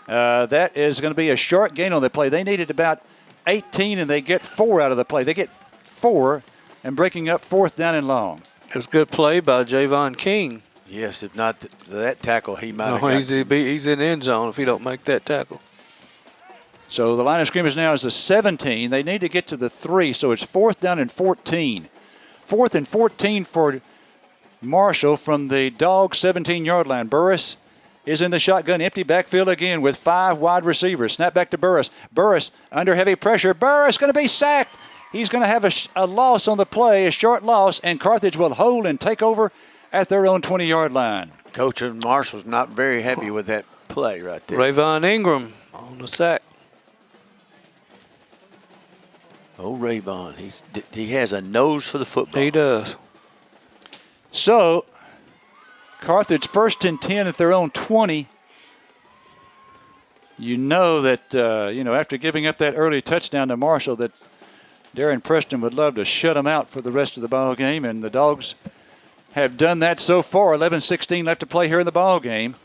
That is going to be a short gain on the play. They needed about 18, and they get 4 out of the play. They get 4 and breaking up 4th down and long. It was a good play by Javon King. Yes, if not that tackle, he might have got he's in the end zone if he don't make that tackle. So the line of scrimmage now is a 17. They need to get to the 3, so it's 4th down and 14. 4th and 14 for Marshall from the Dog 17-yard line. Burris is in the shotgun. Empty backfield again with 5 wide receivers. Snap back to Burris. Burris under heavy pressure. Burris going to be sacked. He's going to have a loss on the play, a short loss, and Carthage will hold and take over at their own 20-yard line. Coach Marshall's not very happy with that play right there. Rayvon Ingram on the sack. Oh, Rayvon, he has a nose for the football. He does. So, Carthage 1st and 10 at their own 20. You know that, after giving up that early touchdown to Marshall, that Darren Preston would love to shut them out for the rest of the ball game, and the Dogs have done that so far. 11-16 left to play here in the ball game.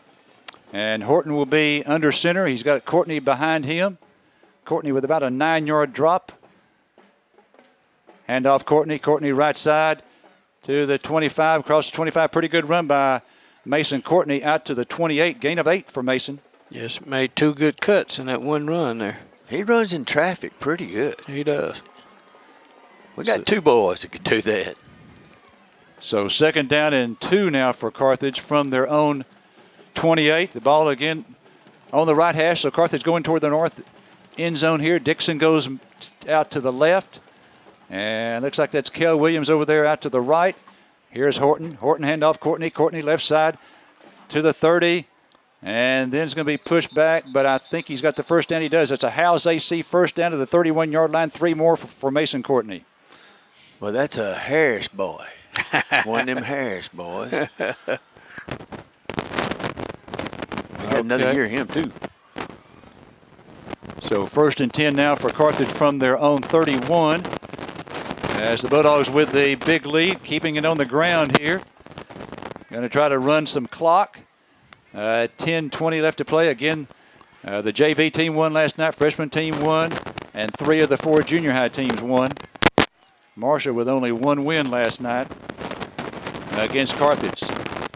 And Horton will be under center. He's got Courtney behind him. Courtney with about a 9-yard drop. Hand off Courtney. Courtney right side to the 25. Across the 25. Pretty good run by Mason Courtney out to the 28. Gain of 8 for Mason. Yes, made 2 good cuts in that one run there. He runs in traffic pretty good. He does. We got 2 boys that could do that. So 2nd down and 2 now for Carthage from their own 28. The ball again on the right hash. So Carthage going toward the north end zone here. Dixon goes out to the left. And looks like that's Kel Williams over there out to the right. Here's Horton. Horton handoff Courtney. Courtney left side to the 30. And then it's going to be pushed back, but I think he's got the first down. He does. It's a Howes AC first down to the 31-yard line. 3 more for Mason Courtney. Well, that's a Harris boy. One of them Harris boys. We got another year of him, too. So 1st and 10 now for Carthage from their own 31. As the Bulldogs with the big lead, keeping it on the ground here. Going to try to run some clock. 10-20 left to play. Again, the JV team won last night. Freshman team won. And 3 of the 4 junior high teams won. Marshall with only 1 win last night against Carthage.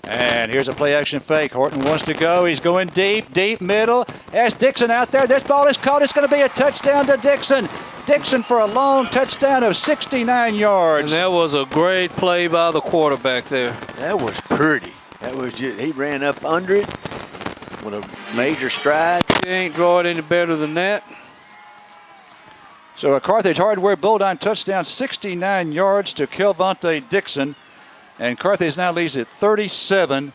And here's a play-action fake. Horton wants to go. He's going deep middle. There's Dixon out there. This ball is caught. It's going to be a touchdown to Dixon. Dixon for a long touchdown of 69 yards. And that was a great play by the quarterback there. That was pretty. That was just, he ran up under it with a major stride. He ain't draw it any better than that. So a Carthage Hardware Bulldog touchdown, 69 yards to Kelvonte Dixon. And Carthage now leads it 37-6.